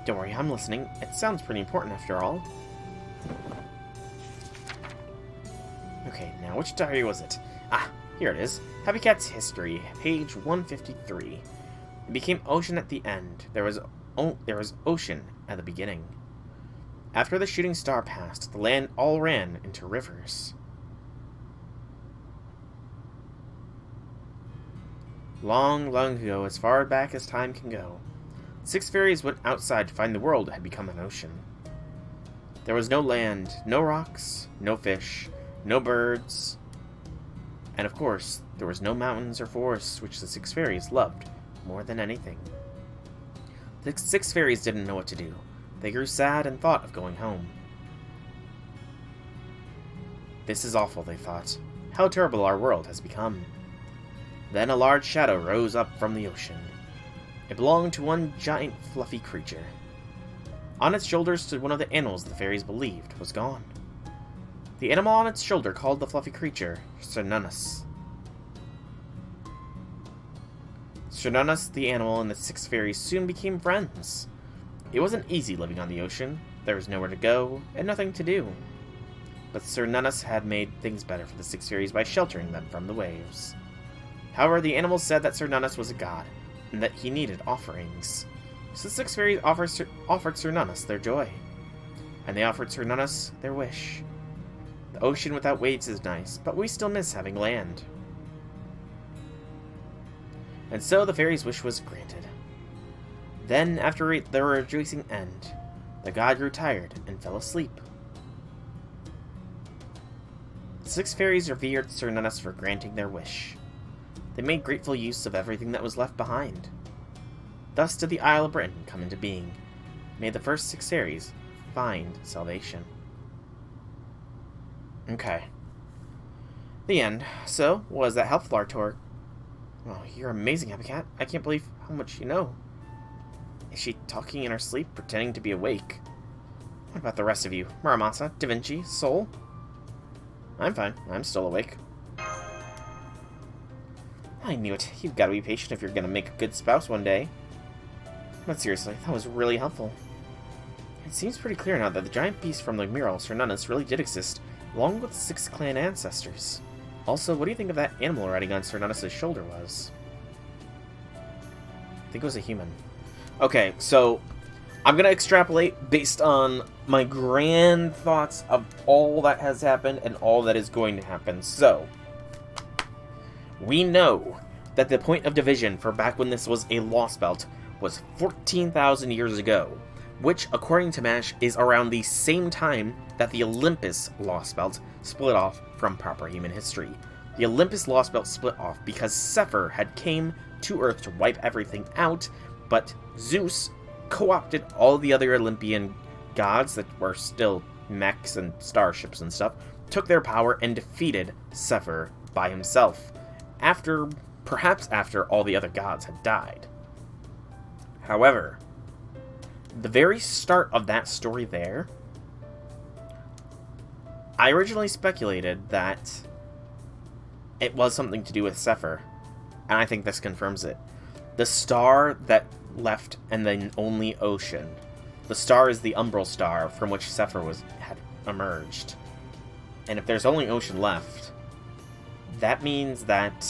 Don't worry, I'm listening. It sounds pretty important after all. Okay, now which diary was it? Ah, here it is. Happy Cat's History, page 153. It became ocean at the end. There was ocean at the beginning. After the shooting star passed, the land all ran into rivers. Long, long ago, as far back as time can go, 6 fairies went outside to find the world had become an ocean. There was no land, no rocks, no fish, no birds, and of course, there was no mountains or forests, which the 6 fairies loved more than anything. The 6 fairies didn't know what to do. They grew sad and thought of going home. This is awful, they thought. How terrible our world has become. Then a large shadow rose up from the ocean. It belonged to one giant fluffy creature. On its shoulders stood one of the animals the fairies believed was gone. The animal on its shoulder called the fluffy creature Cernunnos. Cernunnos, the animal, and the 6 fairies soon became friends. It wasn't easy living on the ocean. There was nowhere to go, and nothing to do. But Cernunnos had made things better for the 6 fairies by sheltering them from the waves. However, the animals said that Cernunnos was a god, and that he needed offerings. So the 6 fairies offered Cernunnos their joy. And they offered Cernunnos their wish. The ocean without waves is nice, but we still miss having land. And so the fairies' wish was granted. Then, after their rejoicing end, the god grew tired and fell asleep. The 6 fairies revered Cernunnos for granting their wish. They made grateful use of everything that was left behind. Thus did the Isle of Britain come into being. May the first 6 fairies find salvation. Okay. The end. So, what was that health floor tour? Oh, you're amazing, Happy Cat. I can't believe how much you know. Is she talking in her sleep, pretending to be awake? What about the rest of you? Muramasa, Da Vinci, Soul? I'm fine. I'm still awake. I knew it. You've got to be patient if you're going to make a good spouse one day. But seriously, that was really helpful. It seems pretty clear now that the giant beast from the mural, Cernunnos, really did exist, along with 6 clan ancestors. Also, what do you think of that animal riding on Cernunnos' shoulder was? I think it was a human. Okay, so I'm going to extrapolate based on my grand thoughts of all that has happened and all that is going to happen. So, we know that the point of division for back when this was a Lostbelt was 14,000 years ago, which, according to MASH, is around the same time that the Olympus Lostbelt split off from proper human history. The Olympus Lostbelt split off because Zephyr had came to Earth to wipe everything out, but Zeus co-opted all the other Olympian gods that were still mechs and starships and stuff, took their power and defeated Zephyr by himself, perhaps after all the other gods had died. However, the very start of that story there, I originally speculated that it was something to do with Zephyr, and I think this confirms it. The star that left and the only ocean. The star is the umbral star from which Zephyr had emerged. And if there's only ocean left, that means that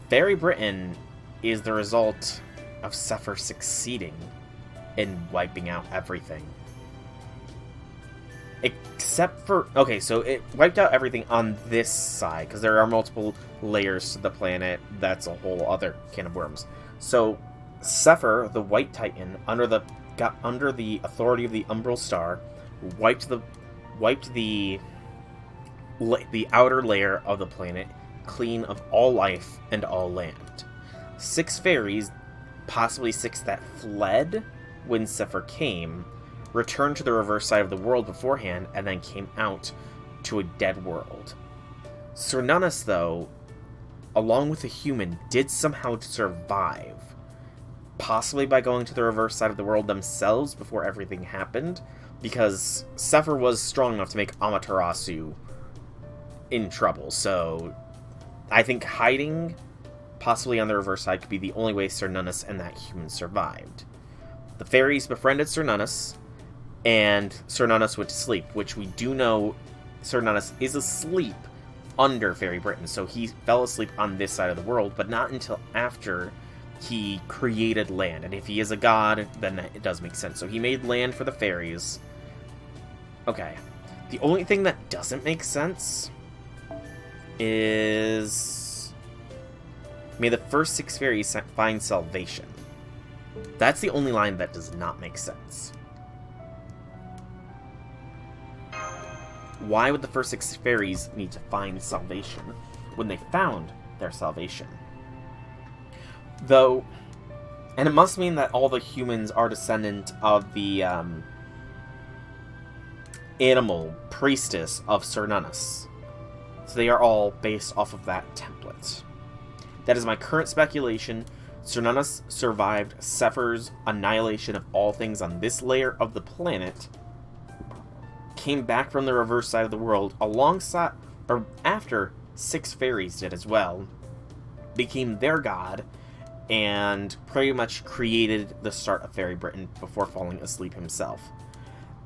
Faerie Britain is the result of Zephyr succeeding in wiping out everything. Except for... Okay, so it wiped out everything on this side, because there are multiple layers to the planet. That's a whole other can of worms. So, Zephyr, the White Titan, under the authority of the Umbral Star, wiped the outer layer of the planet clean of all life and all land. 6 fairies, possibly 6 that fled when Zephyr came, returned to the reverse side of the world beforehand, and then came out to a dead world. Cernunnos, though, along with a human, did somehow survive. Possibly by going to the reverse side of the world themselves before everything happened, because Zephyr was strong enough to make Amaterasu in trouble, so I think hiding, possibly on the reverse side, could be the only way Cernunnos and that human survived. The fairies befriended Cernunnos, and Cernunnos went to sleep, which we do know Cernunnos is asleep under Faerie Britain, so he fell asleep on this side of the world, but not until after he created land. And if he is a god, then it does make sense. So he made land for the fairies. Okay. The only thing that doesn't make sense is... May the first 6 fairies find salvation. That's the only line that does not make sense. Why would the first 6 fairies need to find salvation when they found their salvation? Though, and it must mean that all the humans are descendant of the animal priestess of Cernunnos. So they are all based off of that template. That is my current speculation. Cernunnos survived Zephyr's annihilation of all things on this layer of the planet, came back from the reverse side of the world alongside, or after 6 fairies did as well, became their god, and pretty much created the start of Faerie Britain before falling asleep himself.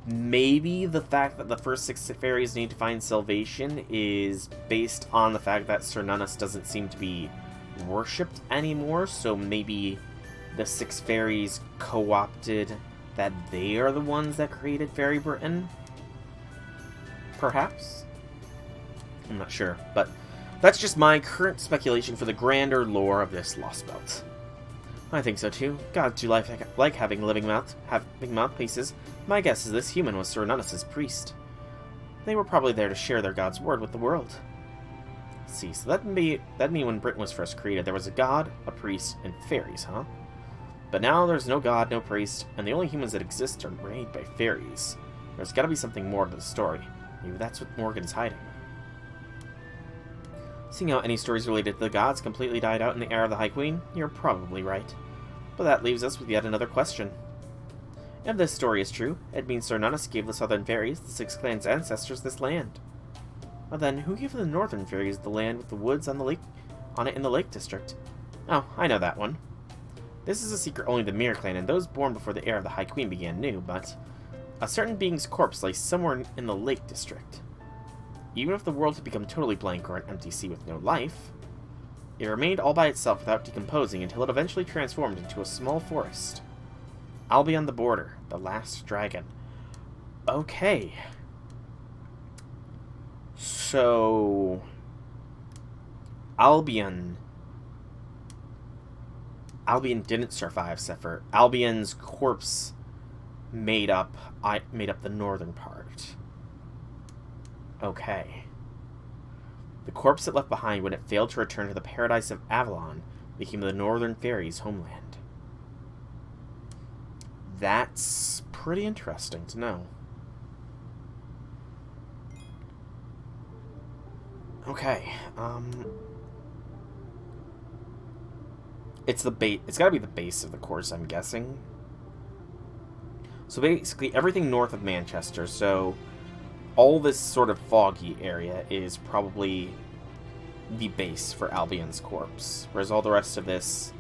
Maybe the fact that the first 6 fairies need to find salvation is based on the fact that Cernunnos doesn't seem to be worshipped anymore, so maybe the 6 fairies co-opted that they are the ones that created Faerie Britain? Perhaps? I'm not sure, but that's just my current speculation for the grander lore of this Lostbelt. I think so too. Gods do like having living mouthpieces. My guess is this human was Cernunnos' priest. They were probably there to share their god's word with the world. Let's see, so that'd mean when Britain was first created, there was a god, a priest, and fairies, huh? But now there's no god, no priest, and the only humans that exist are made by fairies. There's gotta be something more to the story. Maybe that's what Morgan's hiding. Seeing how any stories related to the gods completely died out in the era of the High Queen, you're probably right. But that leaves us with yet another question. If this story is true, it means Cernunnos gave the southern fairies, the 6 clans' ancestors, this land. Well then, who gave the northern fairies the land with the woods on it in the Lake District? Oh, I know that one. This is a secret only the Mirror Clan and those born before the era of the High Queen began knew, but a certain being's corpse lay somewhere in the Lake District. Even if the world had become totally blank or an empty sea with no life, it remained all by itself without decomposing until it eventually transformed into a small forest. Albion the Border, the last dragon. Okay. So... Albion didn't survive, Zephyr. Albion's corpse made up the northern part. Okay. The corpse it left behind when it failed to return to the paradise of Avalon became the northern fairies' homeland. That's pretty interesting to know. Okay, it's gotta be the base of the course, I'm guessing. So basically everything north of Manchester, so all this sort of foggy area is probably the base for Albion's corpse, whereas all the rest of this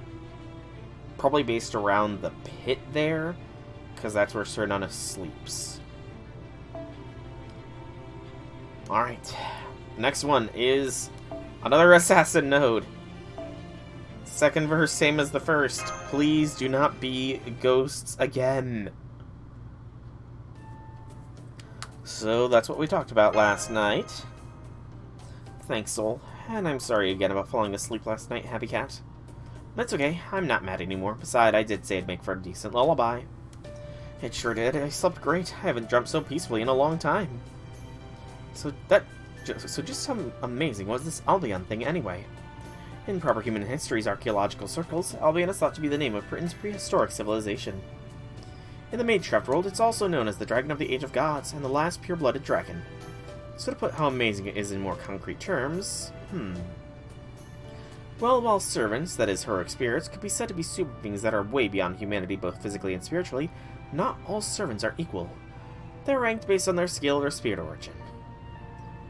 probably based around the pit there, because that's where Cernunnos sleeps. Alright, next one is another assassin node. Second verse, same as the first. Please do not be ghosts again. So that's what we talked about last night. Thanks, Soul. And I'm sorry again about falling asleep last night, Happy Cat. That's okay, I'm not mad anymore. Besides, I did say it'd make for a decent lullaby. It sure did. I slept great. I haven't dreamt so peacefully in a long time. So just how amazing was this Albion thing anyway? In proper human history's archaeological circles, Albion is thought to be the name of Britain's prehistoric civilization. In the Magecraft world, it's also known as the Dragon of the Age of Gods and the last pure-blooded dragon. So to put how amazing it is in more concrete terms, Well, while servants, that is heroic spirits, could be said to be super beings that are way beyond humanity both physically and spiritually, not all servants are equal. They're ranked based on their skill or spirit origin.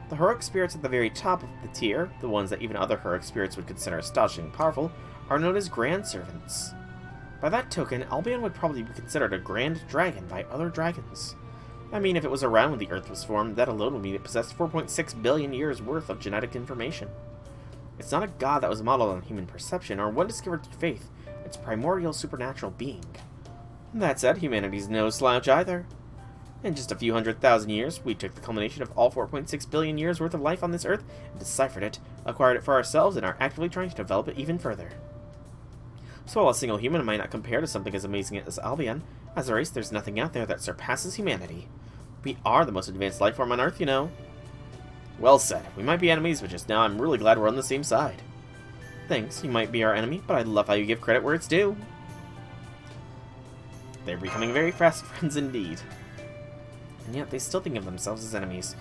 The heroic spirits at the very top of the tier, the ones that even other heroic spirits would consider astonishingly powerful, are known as Grand Servants. By that token, Albion would probably be considered a Grand Dragon by other dragons. I mean, if it was around when the Earth was formed, that alone would mean it possessed 4.6 billion years worth of genetic information. It's not a god that was modeled on human perception or one discovered through faith. It's a primordial supernatural being. That said, humanity's no slouch either. In just a few 100,000 years, we took the culmination of all 4.6 billion years worth of life on this Earth and deciphered it, acquired it for ourselves, and are actively trying to develop it even further. So while a single human might not compare to something as amazing as Albion, as a race there's nothing out there that surpasses humanity. We are the most advanced life form on Earth, you know. Well said. We might be enemies, but just now I'm really glad we're on the same side. Thanks, you might be our enemy, but I love how you give credit where it's due. They're becoming very fast friends indeed. And yet they still think of themselves as enemies.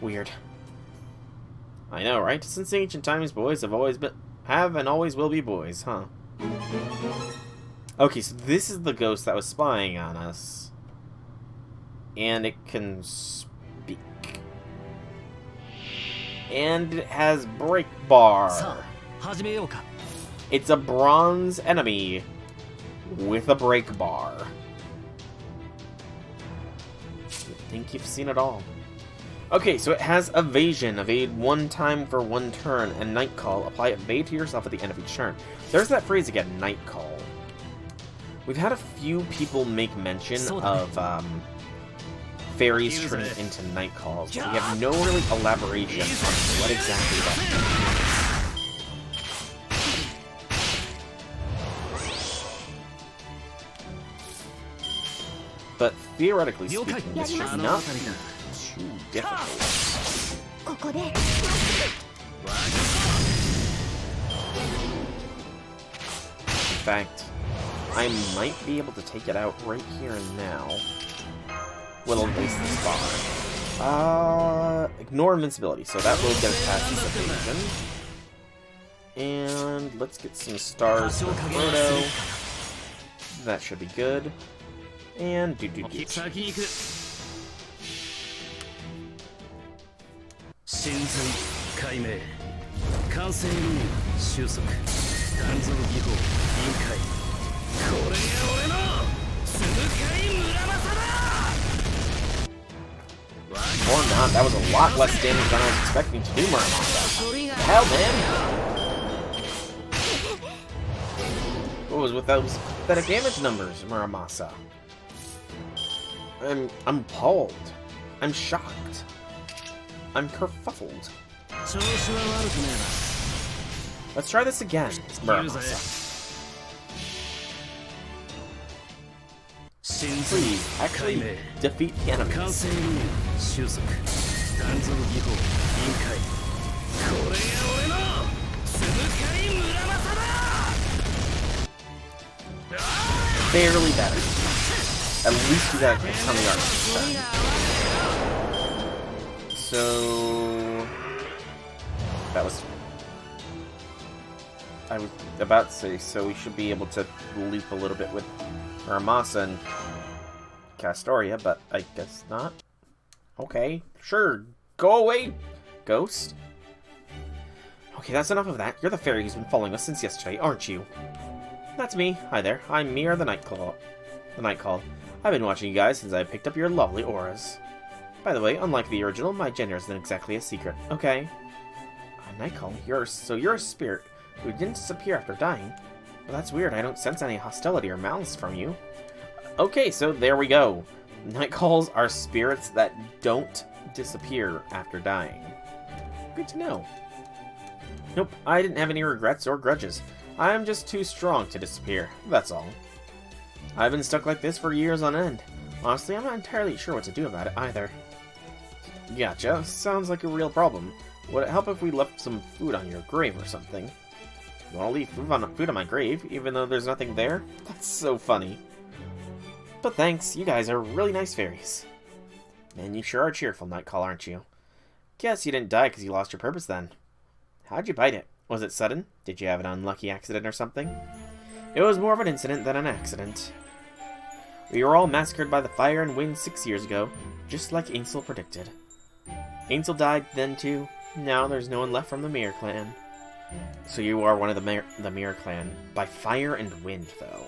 Weird. I know, right? Since ancient times, boys have and always will be boys, huh? Okay, so this is the ghost that was spying on us. And it can speak. And it has break bar. It's a bronze enemy with a break bar. I think you've seen it all. Okay, so it has evasion. Evade one time for one turn, and night call. Apply evade to yourself at the end of each turn. There's that phrase again, night call. We've had a few people make mention of fairies turning into night calls, but we have no really elaboration on what exactly that means. But theoretically speaking, this should not be too difficult. In fact, I might be able to take it out right here and now. Will waste this bar. Ignore invincibility, so that will get us past this evasion. And let's get some stars for Frodo. That should be good. And do. Or not, that was a lot less damage than I was expecting to do, Muramasa. Hell, man! What was with those pathetic damage numbers, Muramasa? I'm appalled. I'm shocked. I'm kerfuffled. Let's try this again, Muramasa. Please, actually defeat the enemies. Barely better. At least we got a kick on the arc. So that was. I was about to say, so we should be able to loop a little bit with Muramasa and Castoria, but I guess not. Okay, sure. Go away, ghost. Okay, that's enough of that. You're the fairy who's been following us since yesterday, aren't you? That's me. Hi there. I'm Mir the Night Call. I've been watching you guys since I picked up your lovely auras. By the way, unlike the original, my gender isn't exactly a secret. Okay. Nightcall, you're a spirit who didn't disappear after dying. Well, that's weird. I don't sense any hostility or malice from you. Okay, so there we go. Night calls are spirits that don't disappear after dying. Good to know. Nope, I didn't have any regrets or grudges. I'm just too strong to disappear, that's all. I've been stuck like this for years on end. Honestly, I'm not entirely sure what to do about it either. Gotcha, sounds like a real problem. Would it help if we left some food on your grave or something? You want to leave food on my grave, even though there's nothing there? That's so funny. But thanks, you guys are really nice fairies. Man, you sure are cheerful, Nightcall, aren't you? Guess you didn't die because you lost your purpose then. How'd you bite it? Was it sudden? Did you have an unlucky accident or something? It was more of an incident than an accident. We were all massacred by the fire and wind 6 years ago, just like Ainsel predicted. Ainsel died then too. Now there's no one left from the Mirror Clan. So you are one of the Mirror Clan, by fire and wind, though.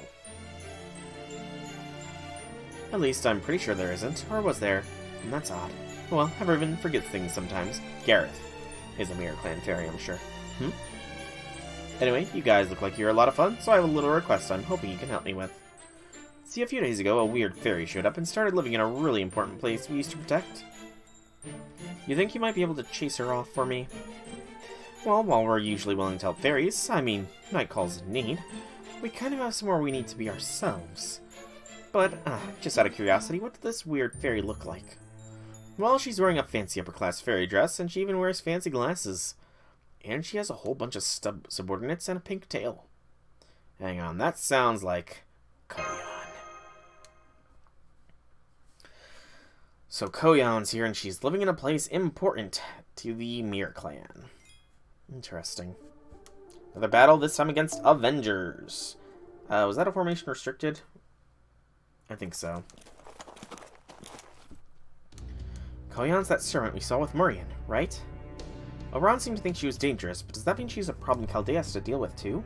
At least I'm pretty sure there isn't, or was there? And that's odd. Well, everyone forgets things sometimes. Gareth is a Mirror Clan fairy, I'm sure. Anyway, you guys look like you're a lot of fun, so I have a little request I'm hoping you can help me with. See, a few days ago, a weird fairy showed up and started living in a really important place we used to protect. You think you might be able to chase her off for me? Well, while we're usually willing to help fairies, I mean, night calls in need, we kind of have somewhere we need to be ourselves. But, just out of curiosity, what did this weird fairy look like? Well, she's wearing a fancy upper-class fairy dress, and she even wears fancy glasses. And she has a whole bunch of subordinates and a pink tail. Hang on, that sounds like Koyan. So Koyan's here, and she's living in a place important to the Mirror Clan. Interesting. Another battle, this time against Avengers. Was that a formation restricted? I think so. Koyan's that servant we saw with Murian, right? Oberon seemed to think she was dangerous, but does that mean she's a problem Chaldea has to deal with too?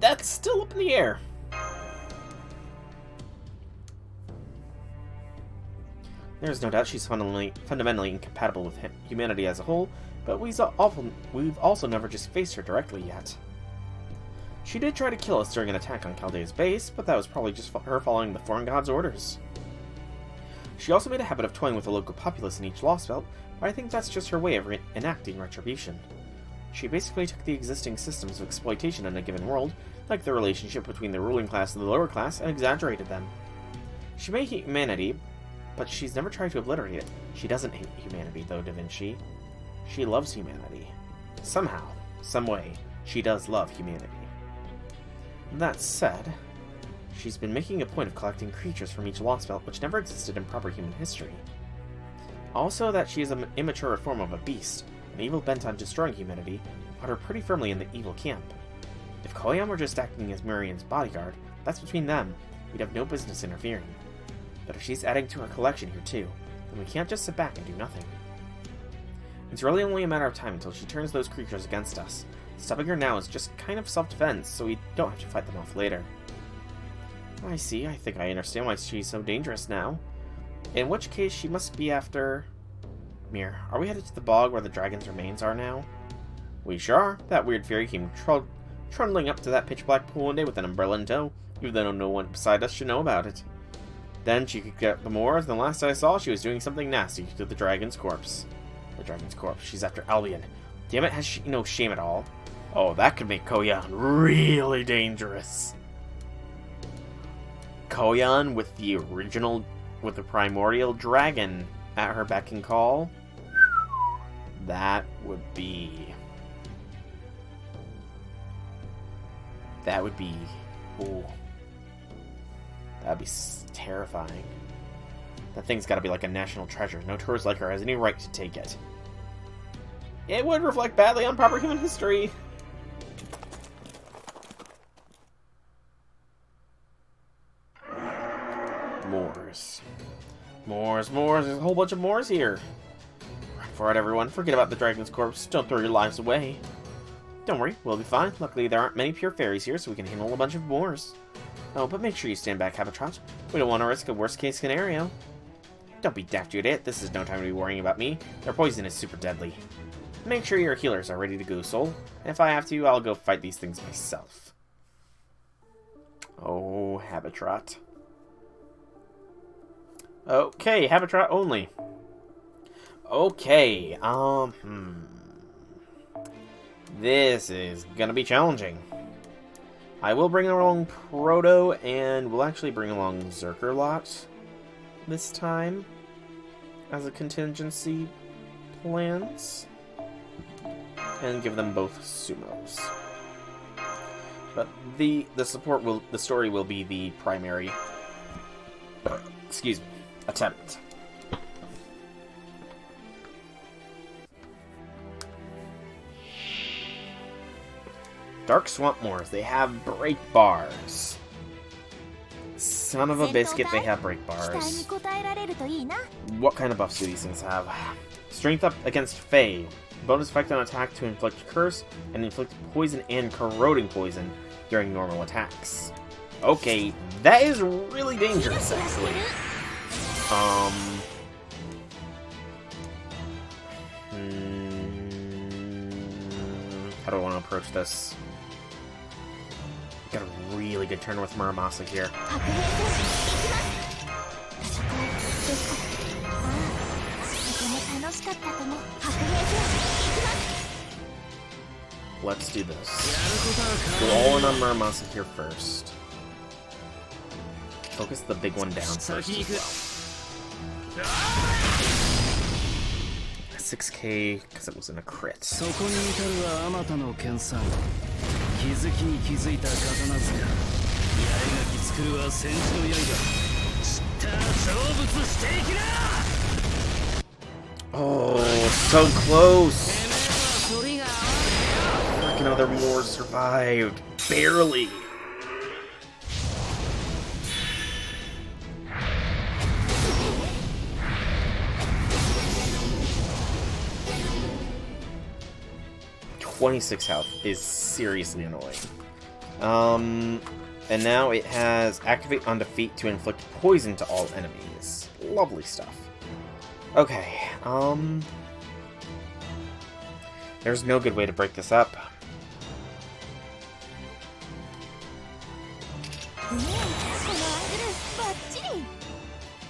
That's still up in the air. There's no doubt she's fundamentally incompatible with humanity as a whole, but we've also never just faced her directly yet. She did try to kill us during an attack on Chaldea's base, but that was probably just her following the foreign god's orders. She also made a habit of toying with the local populace in each Lostbelt, but I think that's just her way of enacting retribution. She basically took the existing systems of exploitation in a given world, like the relationship between the ruling class and the lower class, and exaggerated them. She may hate humanity, but she's never tried to obliterate it. She doesn't hate humanity, though, Da Vinci. She loves humanity. Somehow, some way, she does love humanity. That said, she's been making a point of collecting creatures from each Lostbelt which never existed in proper human history. Also that she is an immature form of a beast, an evil bent on destroying humanity, put her pretty firmly in the evil camp. If Koyan were just acting as Murian's bodyguard, that's between them. We'd have no business interfering. But if she's adding to her collection here too, then we can't just sit back and do nothing. It's really only a matter of time until she turns those creatures against us. Stopping her now is just kind of self-defense, so we don't have to fight them off later. I see, I think I understand why she's so dangerous now. In which case, she must be after... Mir, are we headed to the bog where the dragon's remains are now? We sure are. That weird fairy came trundling up to that pitch-black pool one day with an umbrella in tow, even though no one beside us should know about it. Then she could get the moors, and the last I saw, she was doing something nasty to the dragon's corpse. The dragon's corpse. She's after Albion. Damn it, has she no shame at all? Oh, that could make Koyan really dangerous. Koyan with the primordial dragon at her beck and call. That would be... Ooh. That'd be terrifying. That thing's gotta be like a national treasure. No tourist like her has any right to take it. It would reflect badly on proper human history. Moors. Moors. There's a whole bunch of moors here. Run for it, everyone. Forget about the dragon's corpse. Don't throw your lives away. Don't worry, we'll be fine. Luckily, there aren't many pure fairies here, so we can handle a bunch of moors. Oh, but make sure you stand back, Habitrot. We don't want to risk a worst-case scenario. Don't be daft, Judith. This is no time to be worrying about me. Their poison is super deadly. Make sure your healers are ready to go, Soul. And if I have to, I'll go fight these things myself. Oh, Habitrot. Okay, habitat only. Okay, This is gonna be challenging. I will bring along Proto, and we'll actually bring along Zerkerlot this time as a contingency plans, and give them both sumos. But the story will be the primary excuse me, attempt. Dark Swamp Moors, they have break bars. Son of a biscuit, they have break bars. What kind of buffs do these things have? Strength up against Fae. Bonus effect on attack to inflict curse and inflict poison and corroding poison during normal attacks. Okay, that is really dangerous, actually. How do I want to approach this? Got a really good turn with Muramasa here. Let's do this. Go all in on Muramasa here first. Focus the big one down first as well. 6k because it was in a crit. Oh, so close! Freaking other Moors survived. Barely. .26 health is seriously annoying. And now it has activate on defeat to inflict poison to all enemies. Lovely stuff. Okay, there's no good way to break this up.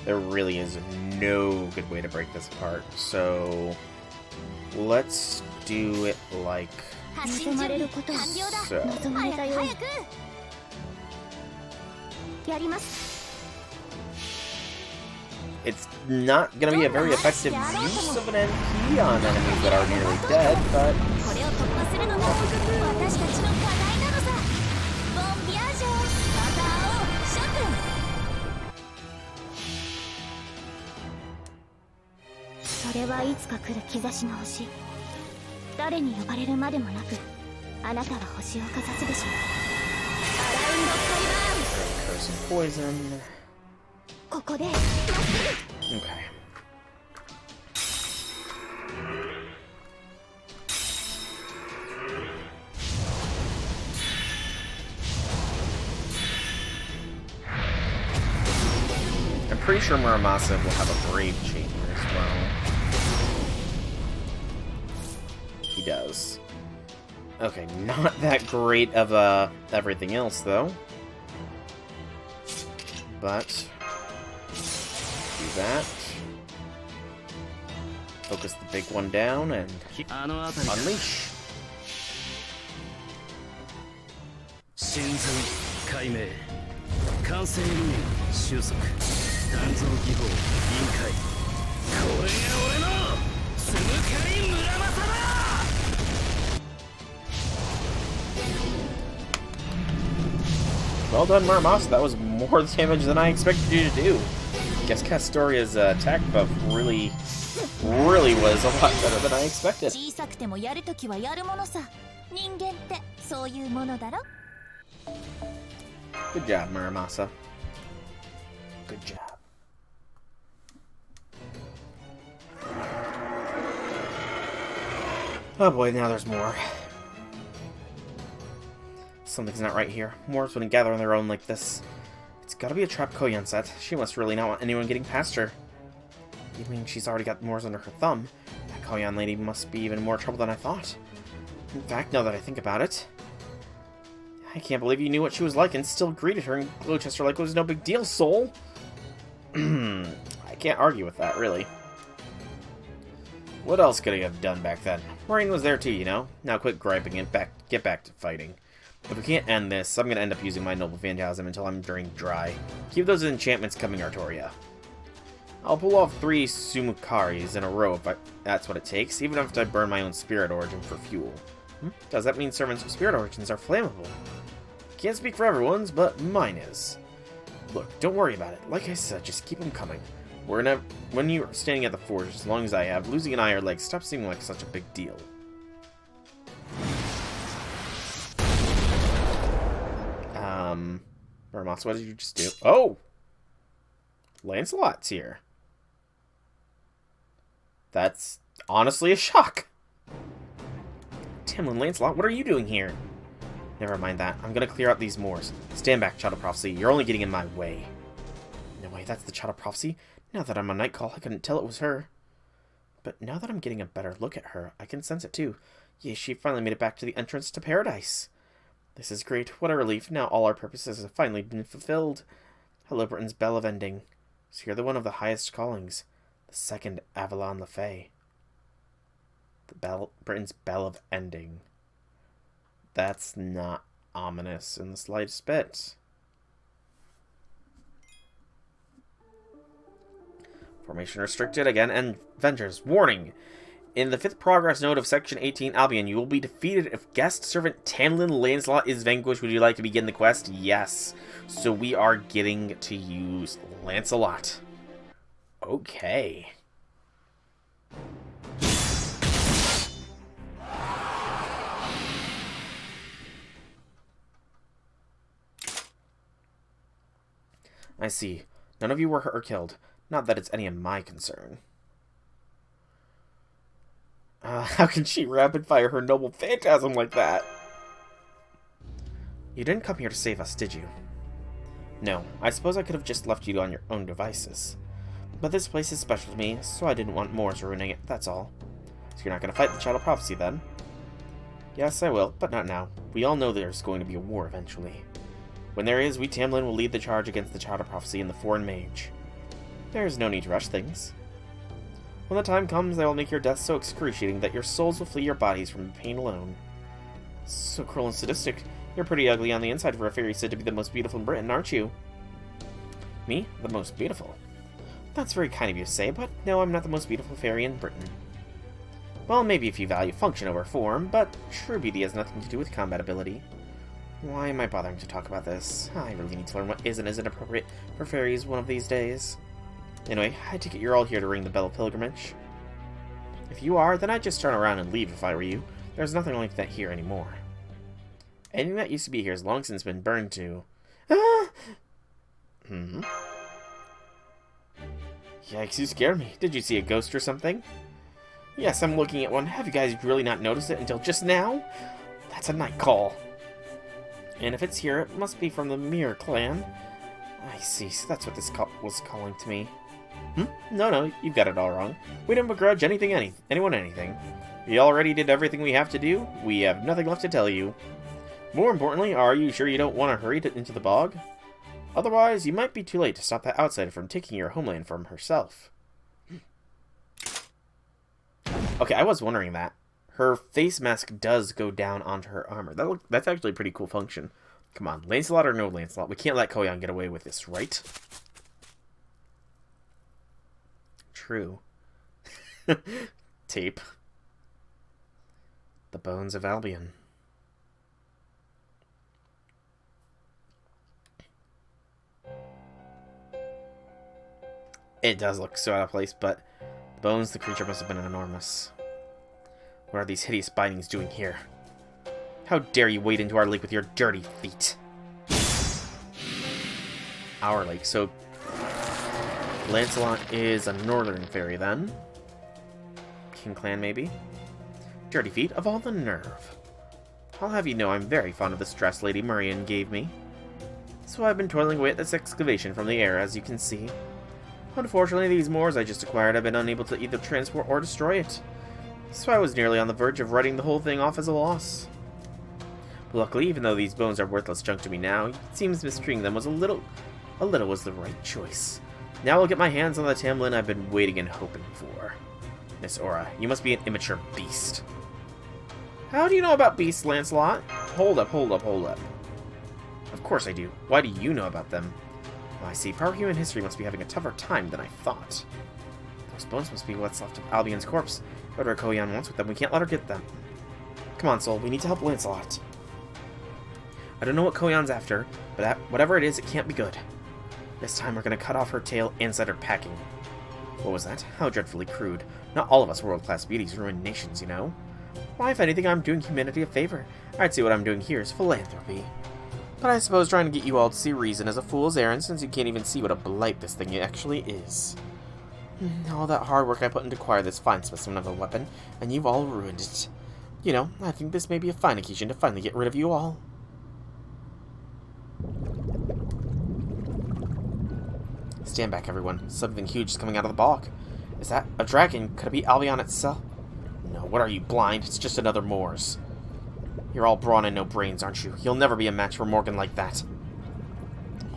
There really is no good way to break this apart, so let's do it like so. It's not going to be a very effective use of an NP on enemies that are nearly dead, but... Curse and poison. Okay. I'm pretty sure Muramasa will have a Brave Chamber as well. He does. Okay, not that great of everything else though. But do that. Focus the big one down and unleash. Well done, Muramasa. That was more damage than I expected you to do. Guess Castoria's attack buff really was a lot better than I expected. Good job, Muramasa. Good job. Oh boy, now there's more. Something's not right here. Moors wouldn't gather on their own like this. It's gotta be a trap Koyan set. She must really not want anyone getting past her. You mean she's already got Moors under her thumb? That Koyan lady must be even more trouble than I thought. In fact, now that I think about it, I can't believe you knew what she was like and still greeted her in Gloucester like it was no big deal, soul. I can't argue with that, really. What else could I have done back then? Murian was there too, you know? Now quit griping and get back to fighting. If we can't end this, I'm going to end up using my Noble Phantasm until I'm drained dry. Keep those enchantments coming, Artoria. I'll pull off 3 Sumukaris in a row if that's what it takes, even if I burn my own Spirit Origin for fuel. Does that mean servants' Spirit Origins are flammable? Can't speak for everyone's, but mine is. Look, don't worry about it. Like I said, just keep them coming. When you're standing at the forge as long as I have, losing an eye or leg stops seeming like such a big deal. Vermos, what did you just do? Oh! Lancelot's here. That's honestly a shock. Timlin, Lancelot, what are you doing here? Never mind that. I'm gonna clear out these moors. Stand back, Child of Prophecy. You're only getting in my way. No way, that's the Child of Prophecy? Now that I'm on Nightcall, I couldn't tell it was her. But now that I'm getting a better look at her, I can sense it too. Yeah, she finally made it back to the entrance to paradise. This is great. What a relief. Now all our purposes have finally been fulfilled. Hello, Britain's Bell of Ending. So you're the one of the highest callings. The second Avalon LaFay. Britain's Bell of Ending. That's not ominous in the slightest bit. Formation restricted again, and Ventures. Warning! In the 5th progress note of Section 18 Albion, you will be defeated if guest servant Tamlin Lancelot is vanquished. Would you like to begin the quest? Yes. So we are getting to use Lancelot. Okay. I see. None of you were hurt or killed. Not that it's any of my concern. How can she rapid-fire her Noble Phantasm like that? You didn't come here to save us, did you? No. I suppose I could have just left you on your own devices. But this place is special to me, so I didn't want Moors ruining it, that's all. So you're not going to fight the Child of Prophecy, then? Yes, I will, but not now. We all know there's going to be a war eventually. When there is, we Tamlin will lead the charge against the Child of Prophecy and the Foreign Mage. There is no need to rush things. When the time comes, I will make your death so excruciating that your souls will flee your bodies from pain alone. So cruel and sadistic. You're pretty ugly on the inside for a fairy said to be the most beautiful in Britain, aren't you? Me? The most beautiful? That's very kind of you to say, but no, I'm not the most beautiful fairy in Britain. Well, maybe if you value function over form, but true beauty has nothing to do with combat ability. Why am I bothering to talk about this? I really need to learn what is and isn't appropriate for fairies one of these days. Anyway, I take it you're all here to ring the Bell of Pilgrimage. If you are, then I'd just turn around and leave if I were you. There's nothing like that here anymore. Anything that used to be here has long since been burned to... Yikes, you scared me. Did you see a ghost or something? Yes, I'm looking at one. Have you guys really not noticed it until just now? That's a night call. And if it's here, it must be from the Mirror clan. I see, so that's what this was calling to me. No, you've got it all wrong. We don't begrudge anyone anything. We already did everything we have to do. We have nothing left to tell you. More importantly, are you sure you don't want to hurry into the bog? Otherwise, you might be too late to stop that outsider from taking your homeland from herself. Okay, I was wondering that. Her face mask does go down onto her armor. That's actually a pretty cool function. Come on, Lancelot or no Lancelot? We can't let Koyan get away with this, right? True. Tape. The Bones of Albion. It does look so out of place, but the bones of the creature must have been enormous. What are these hideous bindings doing here? How dare you wade into our lake with your dirty feet? Our lake, so Lancelot is a northern fairy then. King Clan, maybe? Dirty feet, of all the nerve. I'll have you know I'm very fond of this dress Lady Murian gave me. So I've been toiling away at this excavation from the air, as you can see. Unfortunately, these moors I just acquired have been unable to either transport or destroy it. So I was nearly on the verge of writing the whole thing off as a loss. But luckily, even though these bones are worthless junk to me now, it seems mistreating them was a little was the right choice. Now I'll get my hands on the Tamlin I've been waiting and hoping for. Miss Aura, you must be an immature beast. How do you know about beasts, Lancelot? Hold up, hold up, hold up. Of course I do. Why do you know about them? Well, I see. Power human history must be having a tougher time than I thought. Those bones must be what's left of Albion's corpse. Whatever Koyan wants with them, we can't let her get them. Come on, Soul, we need to help Lancelot. I don't know what Koyan's after, but whatever it is, it can't be good. This time we're gonna cut off her tail and set her packing. What was that? How dreadfully crude. Not all of us world-class beauties ruin nations, you know? Why, if anything, I'm doing humanity a favor. I'd say what I'm doing here is philanthropy. But I suppose trying to get you all to see reason is a fool's errand, since you can't even see what a blight this thing actually is. All that hard work I put into acquire this fine specimen of a weapon, and you've all ruined it. You know, I think this may be a fine occasion to finally get rid of you all. Stand back, everyone. Something huge is coming out of the bog. Is that a dragon? Could it be Avalon itself? No, what are you, blind? It's just another Moors. You're all brawn and no brains, aren't you? You'll never be a match for Morgan like that.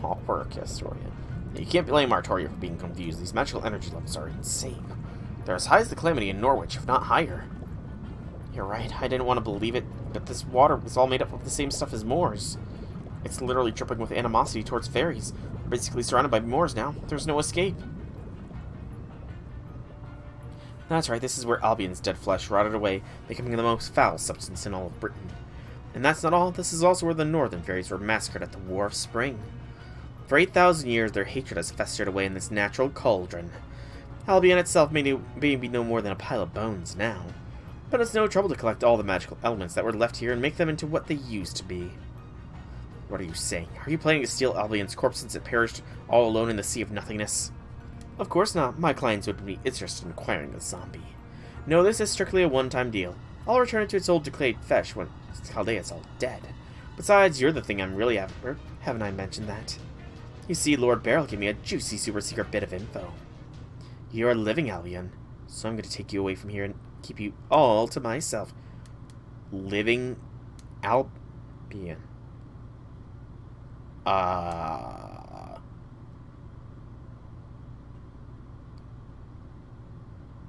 Oh, poor Castoria. You can't blame Artoria for being confused. These magical energy levels are insane. They're as high as the Calamity in Norwich, if not higher. You're right, I didn't want to believe it, but this water was all made up of the same stuff as Moors. It's literally dripping with animosity towards fairies. We're basically surrounded by Moors now. There's no escape. That's right, this is where Albion's dead flesh rotted away, becoming the most foul substance in all of Britain. And that's not all, this is also where the northern fairies were massacred at the War of Spring. For 8,000 years, their hatred has festered away in this natural cauldron. Albion itself may be no more than a pile of bones now. But it's no trouble to collect all the magical elements that were left here and make them into what they used to be. What are you saying? Are you planning to steal Albion's corpse since it perished all alone in the Sea of Nothingness? Of course not. My clients would be interested in acquiring the zombie. No, this is strictly a one-time deal. I'll return it to its old decayed flesh when Chaldea's all dead. Besides, you're the thing I'm really after. Haven't I mentioned that? You see, Lord Beryl gave me a juicy super-secret bit of info. You're living, Albion, so I'm going to take you away from here and keep you all to myself. Living Albion.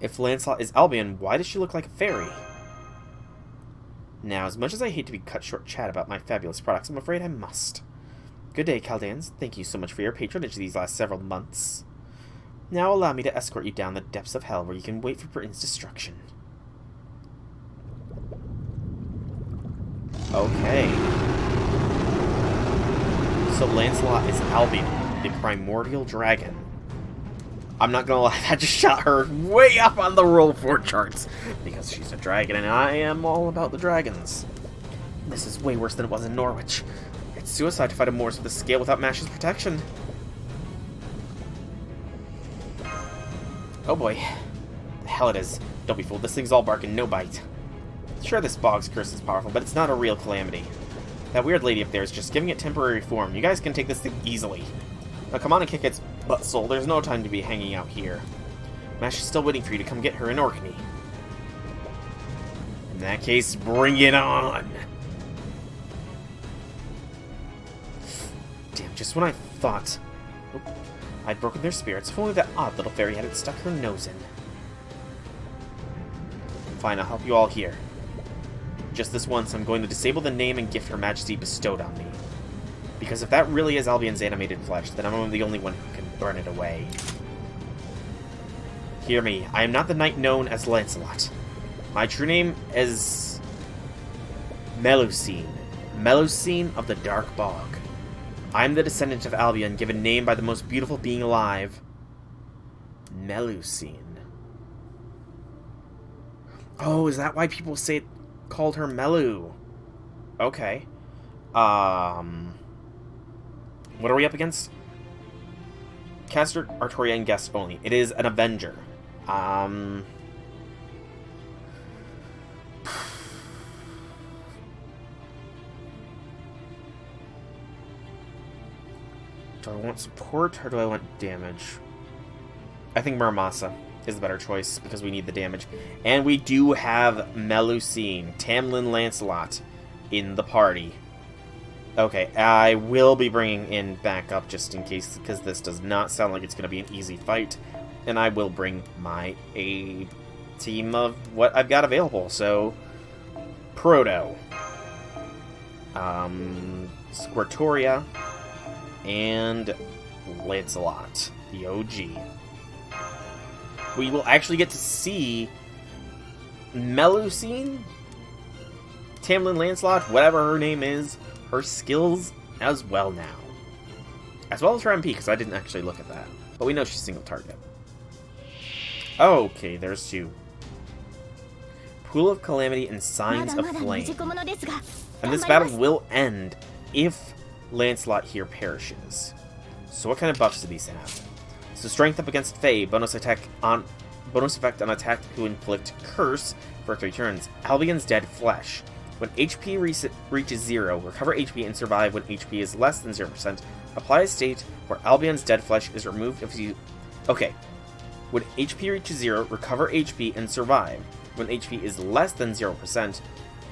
If Lancelot is Albion, why does she look like a fairy? Now, as much as I hate to be cut short chat about my fabulous products, I'm afraid I must. Good day, Chaldeans. Thank you so much for your patronage these last several months. Now allow me to escort you down the depths of hell where you can wait for Britain's destruction. Okay. So Lancelot is Albion, the primordial dragon. I'm not gonna lie, that just shot her way up on the roll for charts. Because she's a dragon and I am all about the dragons. This is way worse than it was in Norwich. It's suicide to fight a Moors with a scale without Mash's protection. Oh boy. The hell it is. Don't be fooled, this thing's all bark and no bite. Sure, this bog's curse is powerful, but it's not a real calamity. That weird lady up there is just giving it temporary form. You guys can take this thing easily. Now come on and kick its butt, Soul. There's no time to be hanging out here. Mash is still waiting for you to come get her in Orkney. In that case, bring it on! Damn, just when I thought I'd broken their spirits, if only that odd little fairy hadn't stuck her nose in. Fine, I'll help you all here. Just this once, I'm going to disable the name and gift Her Majesty bestowed on me. Because if that really is Albion's animated flesh, then I'm the only one who can burn it away. Hear me, I am not the knight known as Lancelot. My true name is Melusine. Melusine of the Dark Bog. I'm the descendant of Albion, given name by the most beautiful being alive, Melusine. Oh, is that why people called her Melu? Okay. What are we up against? Caster, Artoria, and guests only. It is an Avenger. Do I want support, or do I want damage? I think Muramasa is the better choice, because we need the damage. And we do have Melusine, Tamlin Lancelot, in the party. Okay, I will be bringing in backup just in case, because this does not sound like it's going to be an easy fight. And I will bring a team of what I've got available. So, Proto, Squirtoria, and Lancelot, the OG. We will actually get to see Melusine, Tamlin Lancelot, whatever her name is, her skills as well now. As well as her MP, because I didn't actually look at that. But we know she's single target. Okay, there's two. Pool of Calamity and Signs of Flame. And this battle will end if Lancelot here perishes. So what kind of buffs do these have? So strength up against Fae, bonus effect on attack who inflict curse for 3 turns. Albion's Dead Flesh. When HP reaches 0, recover HP and survive when HP is less than 0%. Apply a state where Albion's Dead Flesh is removed if you... Okay. When HP reaches 0, recover HP and survive. When HP is less than 0%,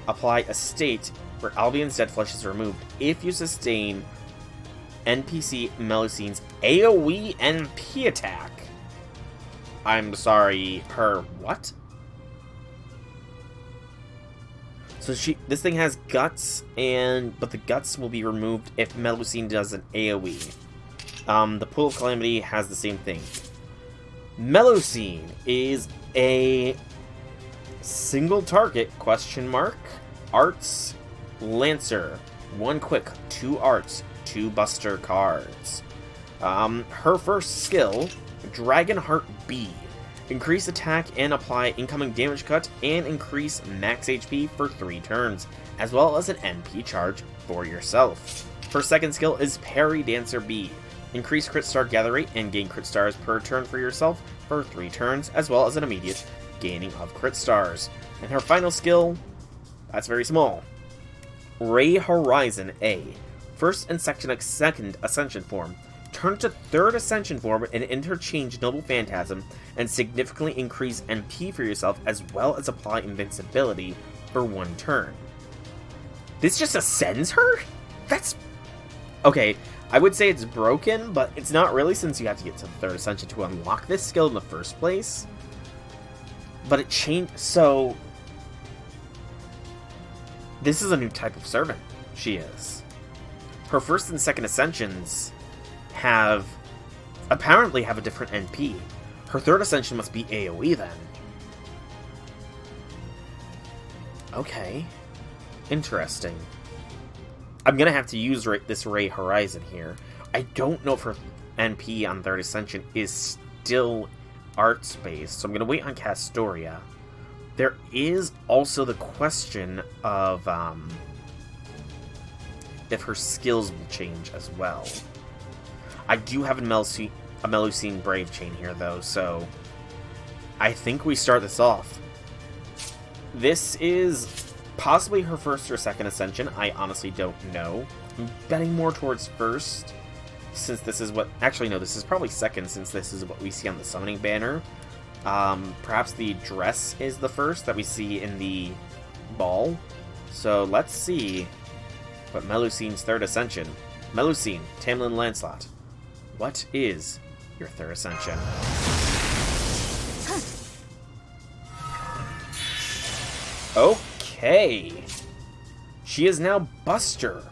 apply a state where Albion's Dead Flesh is removed if you sustain NPC Melusine's AoE NP attack. I'm sorry, her what? So this thing has guts, but the guts will be removed if Melusine does an AoE. The Pool of Calamity has the same thing. Melusine is a single target, question mark, arts, Lancer, 1 quick, 2 arts, 2 buster cards. Her first skill, Dragonheart B. Increase attack and apply incoming damage cut, and increase max HP for 3 turns, as well as an NP charge for yourself. Her second skill is Parry Dancer B. Increase crit star gather rate and gain crit stars per turn for yourself for 3 turns, as well as an immediate gaining of crit stars. And her final skill, that's very small. Ray Horizon A. First and second Ascension form. Turn to third Ascension form and interchange Noble Phantasm and significantly increase MP for yourself, as well as apply invincibility for 1 turn. This just ascends her? That's... Okay, I would say it's broken, but it's not really, since you have to get to the third Ascension to unlock this skill in the first place. But it changed, so... This is a new type of servant, she is. Her first and second Ascensions apparently have a different NP. Her third Ascension must be AoE then. Okay. Interesting. I'm gonna have to use this Ray Horizon here. I don't know if her NP on third Ascension is still arts-based, so I'm gonna wait on Castoria. There is also the question of if her skills will change as well. I do have a Melusine Brave Chain here, though, so I think we start this off. This is possibly her first or second Ascension. I honestly don't know. I'm betting more towards first, since this is what... Actually, no, this is probably second, since this is what we see on the summoning banner. Perhaps the dress is the first that we see in the ball. So let's see what Melusine's third Ascension. Melusine, Tamlin Lancelot. What is your third Ascension? Okay. She is now Buster.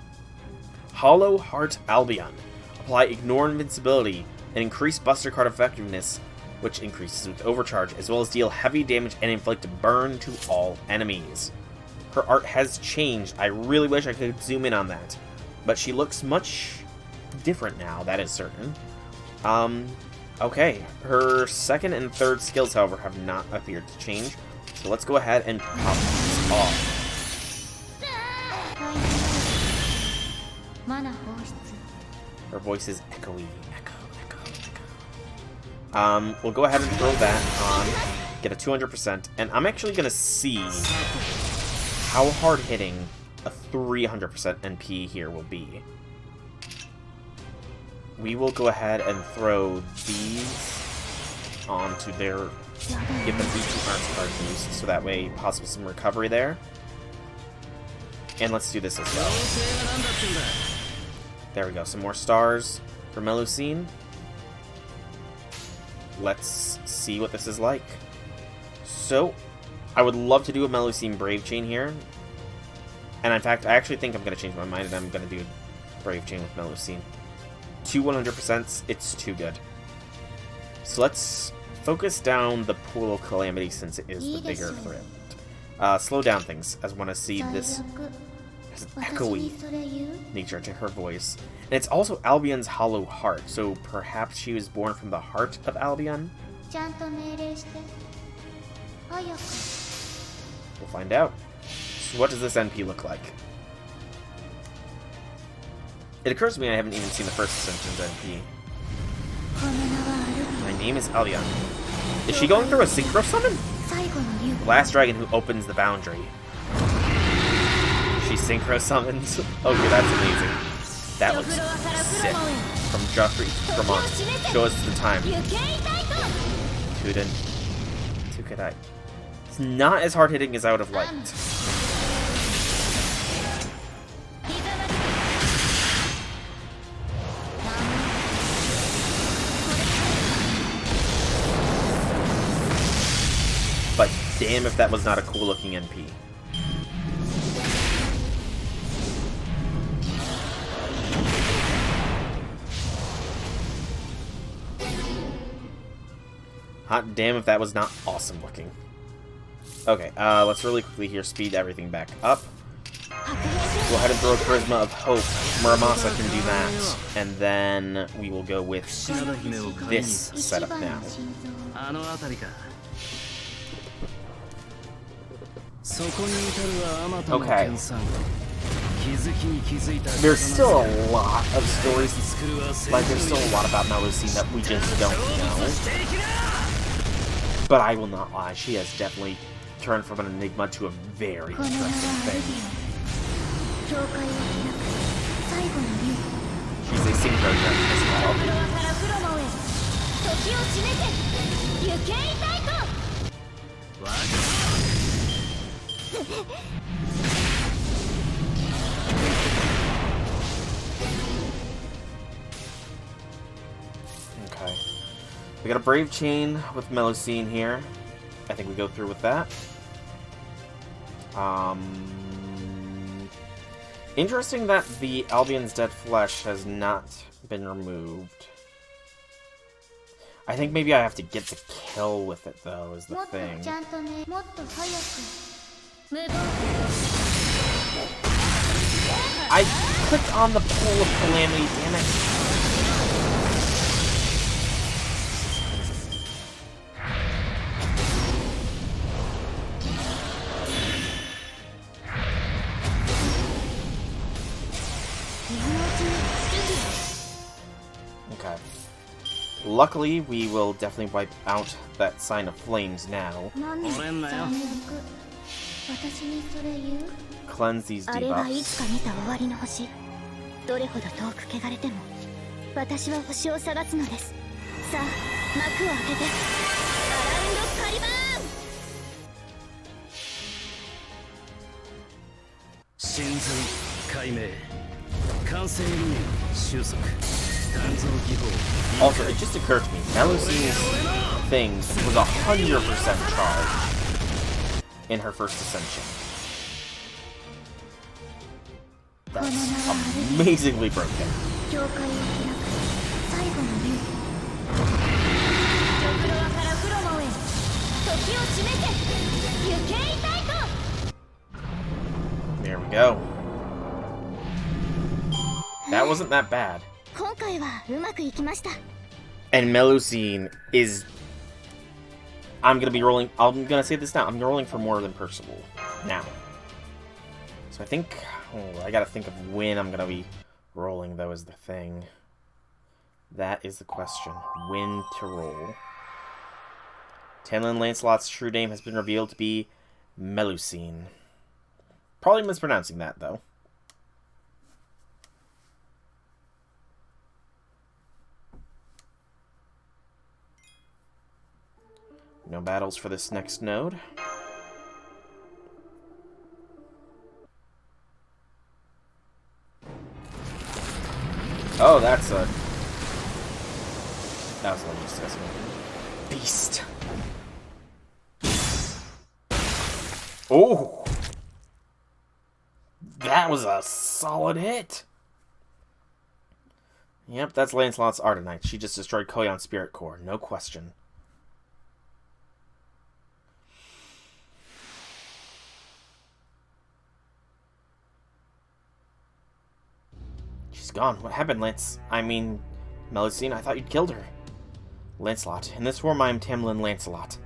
Hollow Heart Albion. Apply Ignore Invincibility and increase Buster card effectiveness, which increases with Overcharge, as well as deal heavy damage and inflict burn to all enemies. Her art has changed. I really wish I could zoom in on that. But she looks much different now, that is certain. Okay. Her second and third skills, however, have not appeared to change. So let's go ahead and pop these off. Her voice is echoey. We'll go ahead and throw that on, get a 200%, and I'm actually going to see how hard-hitting a 300% NP here will be. We will go ahead and throw these onto their... Give them each an arts card boost, so that way possibly some recovery there. And let's do this as well. There we go. Some more stars for Melusine. Let's see what this is like. So, I would love to do a Melusine Brave Chain here. And in fact, I actually think I'm going to change my mind and I'm going to do Brave Chain with Melusine. 2 100%, it's too good. So let's focus down the Pool of Calamity since it is the bigger threat. Slow down things, as I want to see this has an echoey nature to her voice. And it's also Albion's hollow heart, so perhaps she was born from the heart of Albion? We'll find out. So what does this NP look like? It occurs to me I haven't even seen the first Ascension's NP. My name is Albion. Is she going through a synchro summon? The last dragon who opens the boundary. She synchro summons. Okay, that's amazing. That looks sick. From Joffrey Vermont. Show us the time. Tuden. Tukadai. It's not as hard hitting as I would have liked. But damn if that was not a cool looking NP. Hot damn if that was not awesome looking. Okay, let's really quickly here speed everything back up. Go ahead and throw Charisma of Hope. Muramasa can do that. And then we will go with this setup now. Okay. There's still a lot of stories, like there's still a lot about Melusine that we just don't know. But I will not lie, she has definitely turned from an enigma to a very interesting thing. She's a synchro dragon as well. Okay. We got a Brave Chain with Melusine here. I think we go through with that. Interesting that the Albion's dead flesh has not been removed. I think maybe I have to get to kill with it, though, is the thing. I clicked on the Pool of Calamity, damn it. Okay. Luckily, we will definitely wipe out that sign of flames now. Cleanse these debuffs. Also, it just occurred to me, Melusine's things was 100% charged in her first ascension. That's amazingly broken. There we go. That wasn't that bad. And Melusine is... I'm gonna be rolling... I'm gonna say this now. I'm rolling for more than Percival. Now. So I think... Oh, I gotta think of when I'm gonna be rolling, though, is the thing. That is the question. When to roll. Tanlin Lancelot's true name has been revealed to be Melusine. Probably mispronouncing that, though. No battles for this next node. Oh, that's a... That was a little disgusting. Beast. Oh! That was a solid hit. Yep, that's Lancelot's Ardenite. She just destroyed Koyon's spirit core, no question. She's gone. What happened, Melusine, I thought you'd killed her. Lancelot, in this form I am Tamlin Lancelot.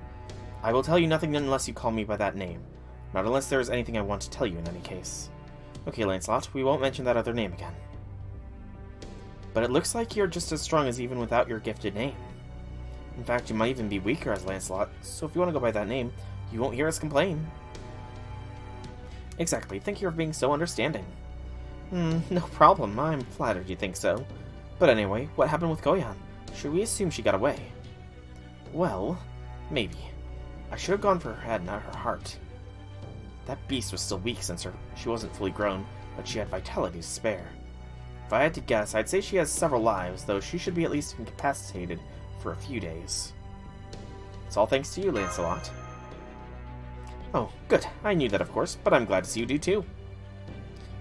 I will tell you nothing unless you call me by that name. Not unless there is anything I want to tell you in any case. Okay, Lancelot, we won't mention that other name again. But it looks like you're just as strong as even without your gifted name. In fact, you might even be weaker as Lancelot, so if you want to go by that name, you won't hear us complain. Exactly, thank you for being so understanding. No problem, I'm flattered you think so. But anyway, what happened with Koyon? Should we assume she got away? Well, maybe. I should have gone for her head, not her heart. That beast was still weak since she wasn't fully grown, but she had vitality to spare. If I had to guess, I'd say she has several lives, though she should be at least incapacitated for a few days. It's all thanks to you, Lancelot. Oh, good. I knew that, of course, but I'm glad to see you do too.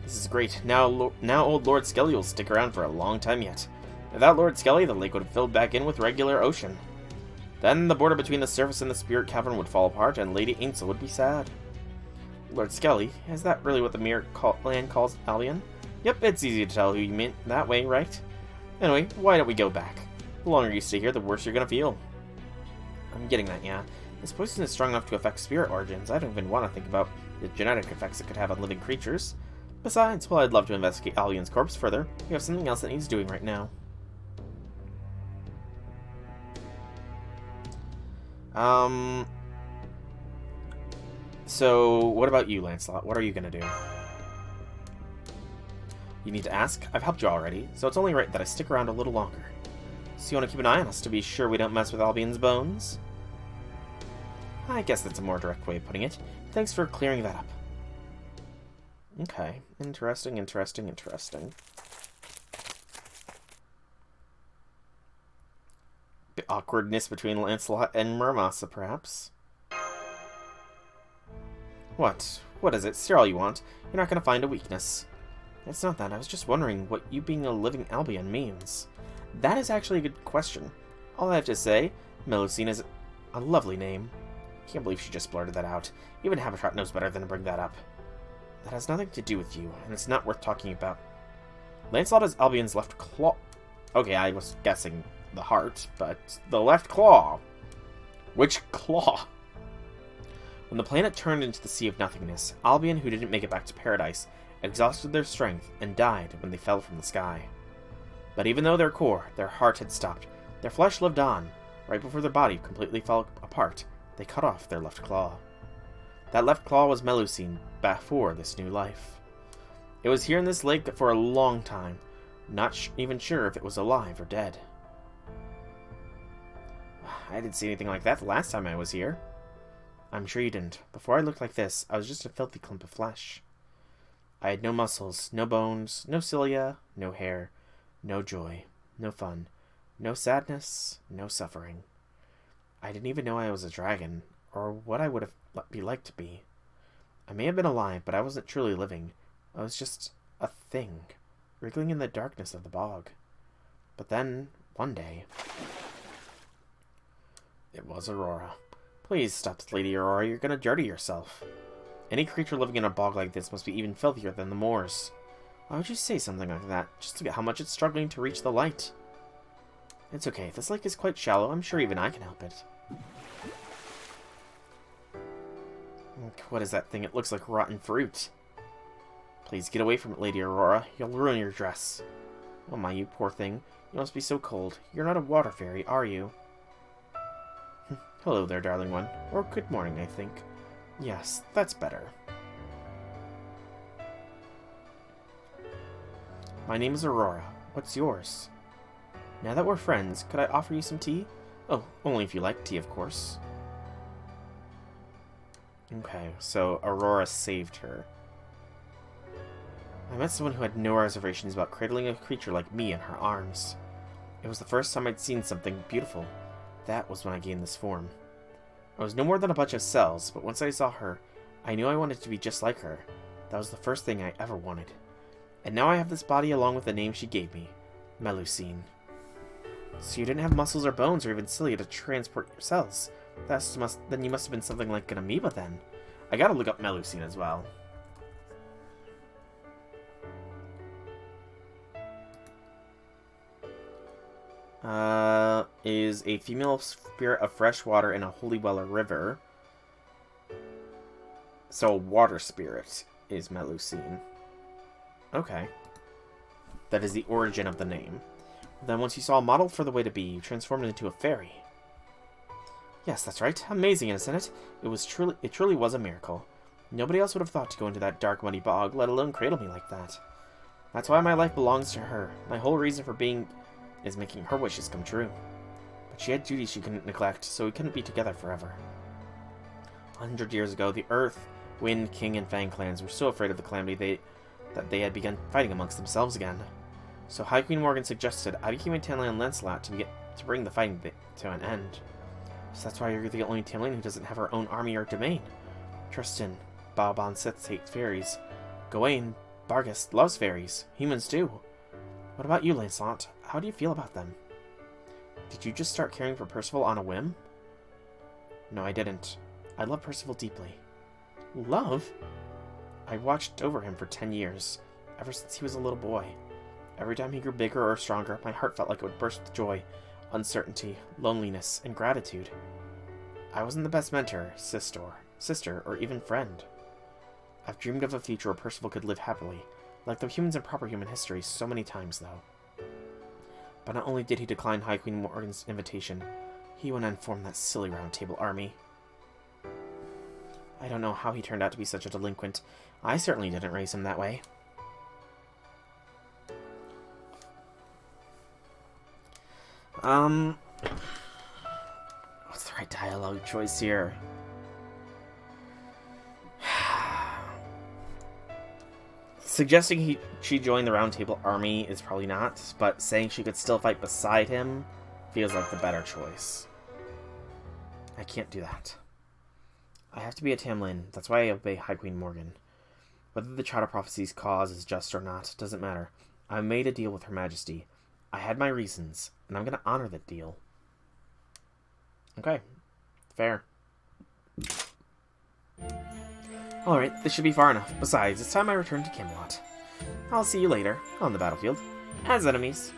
This is great. Now old Lord Skelly will stick around for a long time yet. Without Lord Skelly, the lake would have filled back in with regular ocean. Then the border between the surface and the spirit cavern would fall apart, and Lady Ainsel would be sad. Lord Skelly, is that really what the mirror land calls Albion? Yep, it's easy to tell who you meant that way, right? Anyway, why don't we go back? The longer you stay here, the worse you're gonna feel. I'm getting that, yeah. This poison is strong enough to affect spirit origins. I don't even want to think about the genetic effects it could have on living creatures. Besides, while I'd love to investigate Albion's corpse further, we have something else that needs doing right now. So, what about you, Lancelot? What are you gonna do? You need to ask? I've helped you already, so it's only right that I stick around a little longer. So you want to keep an eye on us to be sure we don't mess with Albion's bones? I guess that's a more direct way of putting it. Thanks for clearing that up. Okay. Interesting. Bit awkwardness between Lancelot and Muramasa, perhaps. What? What is it? Steer all you want. You're not going to find a weakness. It's not that. I was just wondering what you being a living Albion means. That is actually a good question. All I have to say, Melusine is a lovely name. Can't believe she just blurted that out. Even Habitat knows better than to bring that up. That has nothing to do with you, and it's not worth talking about. Lancelot is Albion's left claw. Okay, I was guessing the heart, but the left claw. Which claw? When the planet turned into the Sea of Nothingness, Albion, who didn't make it back to paradise, exhausted their strength and died when they fell from the sky. But even though their core, their heart had stopped, their flesh lived on. Right before their body completely fell apart, they cut off their left claw. That left claw was Melusine before this new life. It was here in this lake for a long time, not even sure if it was alive or dead. I didn't see anything like that the last time I was here. I'm sure you didn't. Before I looked like this, I was just a filthy clump of flesh. I had no muscles, no bones, no cilia, no hair, no joy, no fun, no sadness, no suffering. I didn't even know I was a dragon, or what I would have be like to be. I may have been alive, but I wasn't truly living. I was just a thing, wriggling in the darkness of the bog. But then, one day... It was Aurora. Please stop, Lady Aurora, you're gonna dirty yourself. Any creature living in a bog like this must be even filthier than the moors. Why would you say something like that, just to get how much it's struggling to reach the light? It's okay, this lake is quite shallow, I'm sure even I can help it. What is that thing? It looks like rotten fruit. Please get away from it, Lady Aurora. You'll ruin your dress. Oh my, you poor thing. You must be so cold. You're not a water fairy, are you? Hello there, darling one. Or good morning, I think. Yes, that's better. My name is Aurora. What's yours? Now that we're friends, could I offer you some tea? Oh, only if you like tea, of course. Okay, so Aurora saved her. I met someone who had no reservations about cradling a creature like me in her arms. It was the first time I'd seen something beautiful. That was when I gained this form. I was no more than a bunch of cells, but once I saw her, I knew I wanted to be just like her. That was the first thing I ever wanted. And now I have this body along with the name she gave me, Melusine. So you didn't have muscles or bones or even cilia to transport your cells. Then you must have been something like an amoeba then. I gotta look up Melusine as well. Is a female spirit of fresh water in a holy well or river. So a water spirit is Melusine. Okay. That is the origin of the name. Then once you saw a model for the way to be, you transformed it into a fairy. Yes, that's right. Amazing, isn't it? It truly was a miracle. Nobody else would have thought to go into that dark, muddy bog, let alone cradle me like that. That's why my life belongs to her. My whole reason for being is making her wishes come true. But she had duties she couldn't neglect, so we couldn't be together forever. 100 years ago, the Earth, Wind, King, and Fang clans were so afraid of the calamity that they had begun fighting amongst themselves again. So High Queen Morgan suggested I became a Tamlin and Lancelot to bring the fighting to an end. So that's why you're the only Tamlin who doesn't have her own army or domain. Tristan, Balban Sith hates fairies. Gawain, Barghest loves fairies. Humans do. What about you, Lancelot? How do you feel about them? Did you just start caring for Percival on a whim? No, I didn't. I love Percival deeply. Love? I watched over him for 10 years, ever since he was a little boy. Every time he grew bigger or stronger, my heart felt like it would burst with joy, uncertainty, loneliness, and gratitude. I wasn't the best mentor, sister, or even friend. I've dreamed of a future where Percival could live happily, like the humans in proper human history, so many times, though. But not only did he decline High Queen Morgan's invitation, he went and formed that silly Round Table army. I don't know how he turned out to be such a delinquent. I certainly didn't raise him that way. What's the right dialogue choice here? Suggesting she join the Round Table army is probably not, but saying she could still fight beside him feels like the better choice. I can't do that. I have to be a Tamlin, that's why I obey High Queen Morgan. Whether the Child of Prophecy's cause is just or not, doesn't matter. I made a deal with Her Majesty. I had my reasons, and I'm going to honor that deal. Okay. Fair. Alright, this should be far enough. Besides, it's time I return to Camelot. I'll see you later, on the battlefield, as enemies.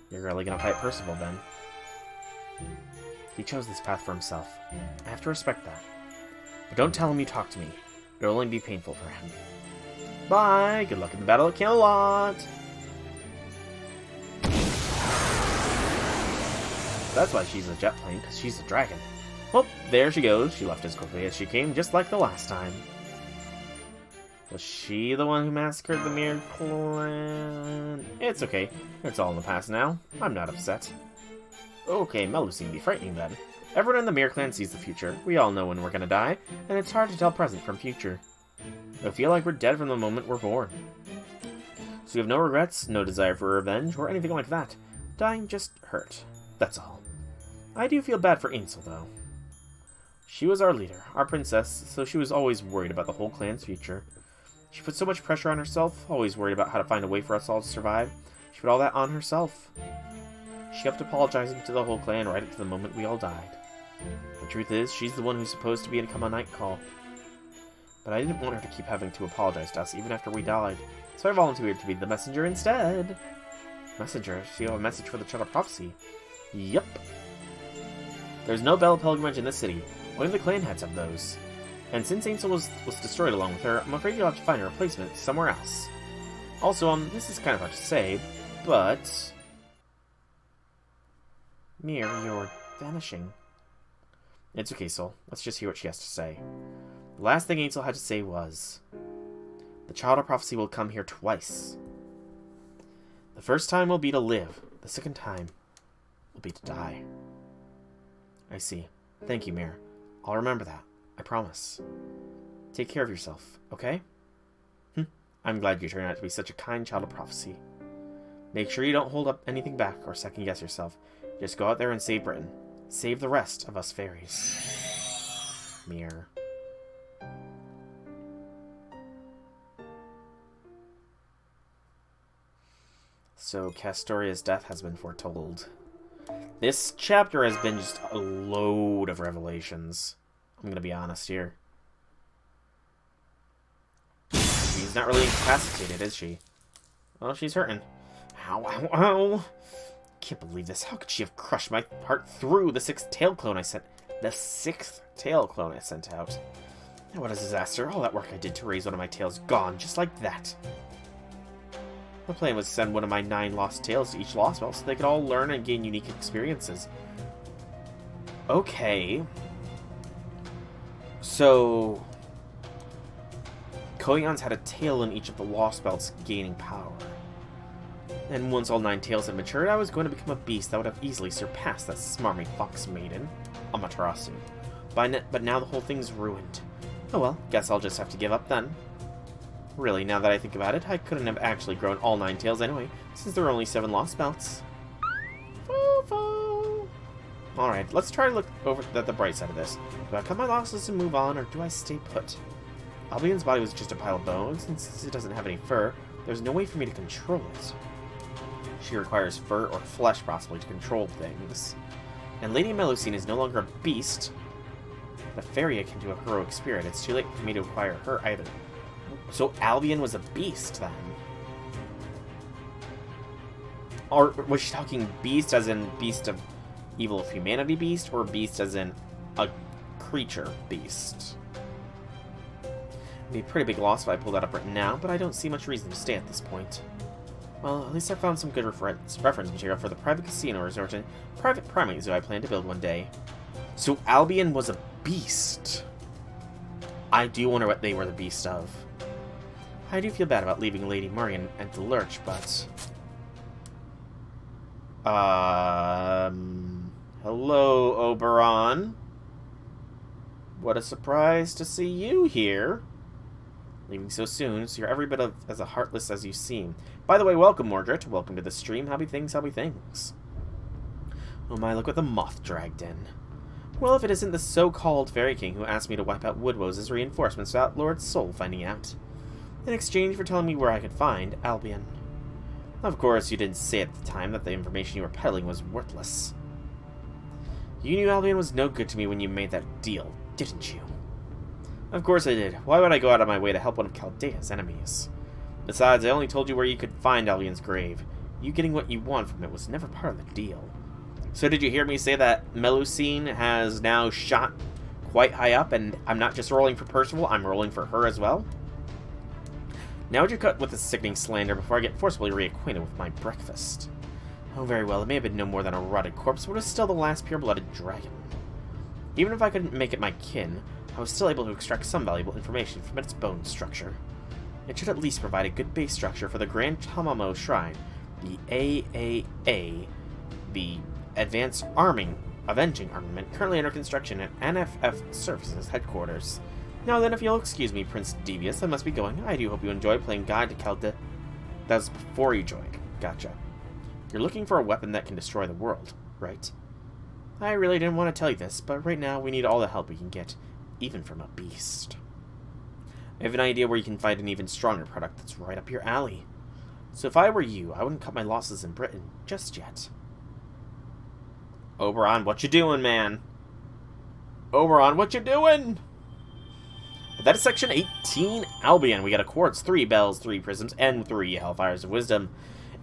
You're really gonna fight Percival, then. He chose this path for himself. I have to respect that. But don't tell him you talked to me. It'll only be painful for him. Bye! Good luck in the battle at Camelot! That's why she's a jet plane, because she's a dragon. Well, there she goes. She left as quickly as she came, just like the last time. Was she the one who massacred the Mere clan? It's okay. It's all in the past now. I'm not upset. Okay, Melusine be frightening then. Everyone in the Mere clan sees the future. We all know when we're gonna die, and it's hard to tell present from future. I feel like we're dead from the moment we're born. So you have no regrets, no desire for revenge, or anything like that. Dying just hurt. That's all. I do feel bad for Ainsel, though. She was our leader, our princess, so she was always worried about the whole clan's future. She put so much pressure on herself, always worried about how to find a way for us all to survive. She put all that on herself. She kept apologizing to the whole clan right up to the moment we all died. The truth is, she's the one who's supposed to become a night call. But I didn't want her to keep having to apologize to us even after we died, so I volunteered to be the messenger instead. Messenger? So you have a message for the Child of Prophecy? Yup. There's no Bell pilgrimage in this city. Only the clan heads have those. And since Ainsel was destroyed along with her, I'm afraid you'll have to find a replacement somewhere else. Also, this is kind of hard to say, but... Mir, you're vanishing. It's okay, Sol. Let's just hear what she has to say. The last thing Ainsel had to say was... The Child of Prophecy will come here twice. The first time will be to live. The second time will be to die. I see. Thank you, Mir. I'll remember that. I promise. Take care of yourself, okay? I'm glad you turned out to be such a kind child of prophecy. Make sure you don't hold up anything back or second-guess yourself. Just go out there and save Britain. Save the rest of us fairies. Mirror. So, Castoria's death has been foretold. This chapter has been just a load of revelations. I'm gonna be honest here. She's not really incapacitated, is she? Well, she's hurting. Ow, ow, ow! Can't believe this. How could she have crushed my heart through the 6th tail clone I sent? The 6th tail clone I sent out. And what a disaster. All that work I did to raise one of my tails gone, just like that. My plan was to send one of my 9 lost tails to each Lostbelt so they could all learn and gain unique experiences. Okay. So... Koyon's had a tail in each of the Lostbelts gaining power. And once all 9 tails had matured, I was going to become a beast that would have easily surpassed that smarmy fox maiden, Amaterasu. But now the whole thing's ruined. Oh well, guess I'll just have to give up then. Really, now that I think about it, I couldn't have actually grown all 9 tails anyway, since there are only 7 Lostbelts. Alright, let's try to look over at the bright side of this. Do I cut my losses and move on, or do I stay put? Albion's body was just a pile of bones, and since it doesn't have any fur, there's no way for me to control it. She requires fur or flesh, possibly, to control things. And Lady Melusine is no longer a beast, but a fairy akin to a heroic spirit. It's too late for me to acquire her either. So Albion was a beast, then? Or was she talking beast as in beast of evil of humanity beast, or beast as in a creature beast? It'd be a pretty big loss if I pulled that up right now, but I don't see much reason to stay at this point. Well, at least I found some good reference material for the private casino resort and private primate zoo I plan to build one day. So Albion was a beast. I do wonder what they were the beast of. I do feel bad about leaving Lady Murray at the lurch, but... Hello, Oberon. What a surprise to see you here. Leaving so soon, so you're every bit as heartless as you seem. By the way, welcome, Mordred. Welcome to the stream. Happy things, happy things. Oh my, look what the moth dragged in. Well, if it isn't the so-called Fairy King who asked me to wipe out Woodwose as reinforcements without Lord Soul finding out. In exchange for telling me where I could find Albion. Of course, you didn't say at the time that the information you were peddling was worthless. You knew Albion was no good to me when you made that deal, didn't you? Of course I did. Why would I go out of my way to help one of Chaldea's enemies? Besides, I only told you where you could find Albion's grave. You getting what you want from it was never part of the deal. So did you hear me say that Melusine has now shot quite high up, and I'm not just rolling for Percival, I'm rolling for her as well? Now would you cut with the sickening slander before I get forcibly reacquainted with my breakfast? Oh, very well, it may have been no more than a rotted corpse, but it was still the last pure-blooded dragon. Even if I couldn't make it my kin, I was still able to extract some valuable information from its bone structure. It should at least provide a good base structure for the Grand Tamamo Shrine, the AAA, the Advanced Avenging Armament, currently under construction at NFF Services headquarters. Now then, if you'll excuse me, Prince Devious, I must be going. I do hope you enjoy playing Guide to Chaldea. That was before you joined. Gotcha. You're looking for a weapon that can destroy the world, right? I really didn't want to tell you this, but right now we need all the help we can get, even from a beast. I have an idea where you can find an even stronger product that's right up your alley. So if I were you, I wouldn't cut my losses in Britain just yet. Oberon, what you doing, man? Oberon, what you doing? But that is section 18, Albion. We got a Quartz, 3 Bells, 3 Prisms, and 3 Hellfires of Wisdom.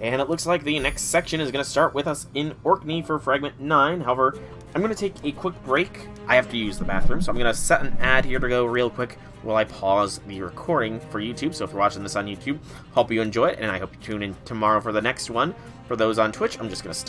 And it looks like the next section is going to start with us in Orkney for Fragment 9. However, I'm going to take a quick break. I have to use the bathroom, so I'm going to set an ad here to go real quick while I pause the recording for YouTube. So if you're watching this on YouTube, hope you enjoy it, and I hope you tune in tomorrow for the next one. For those on Twitch, I'm just going to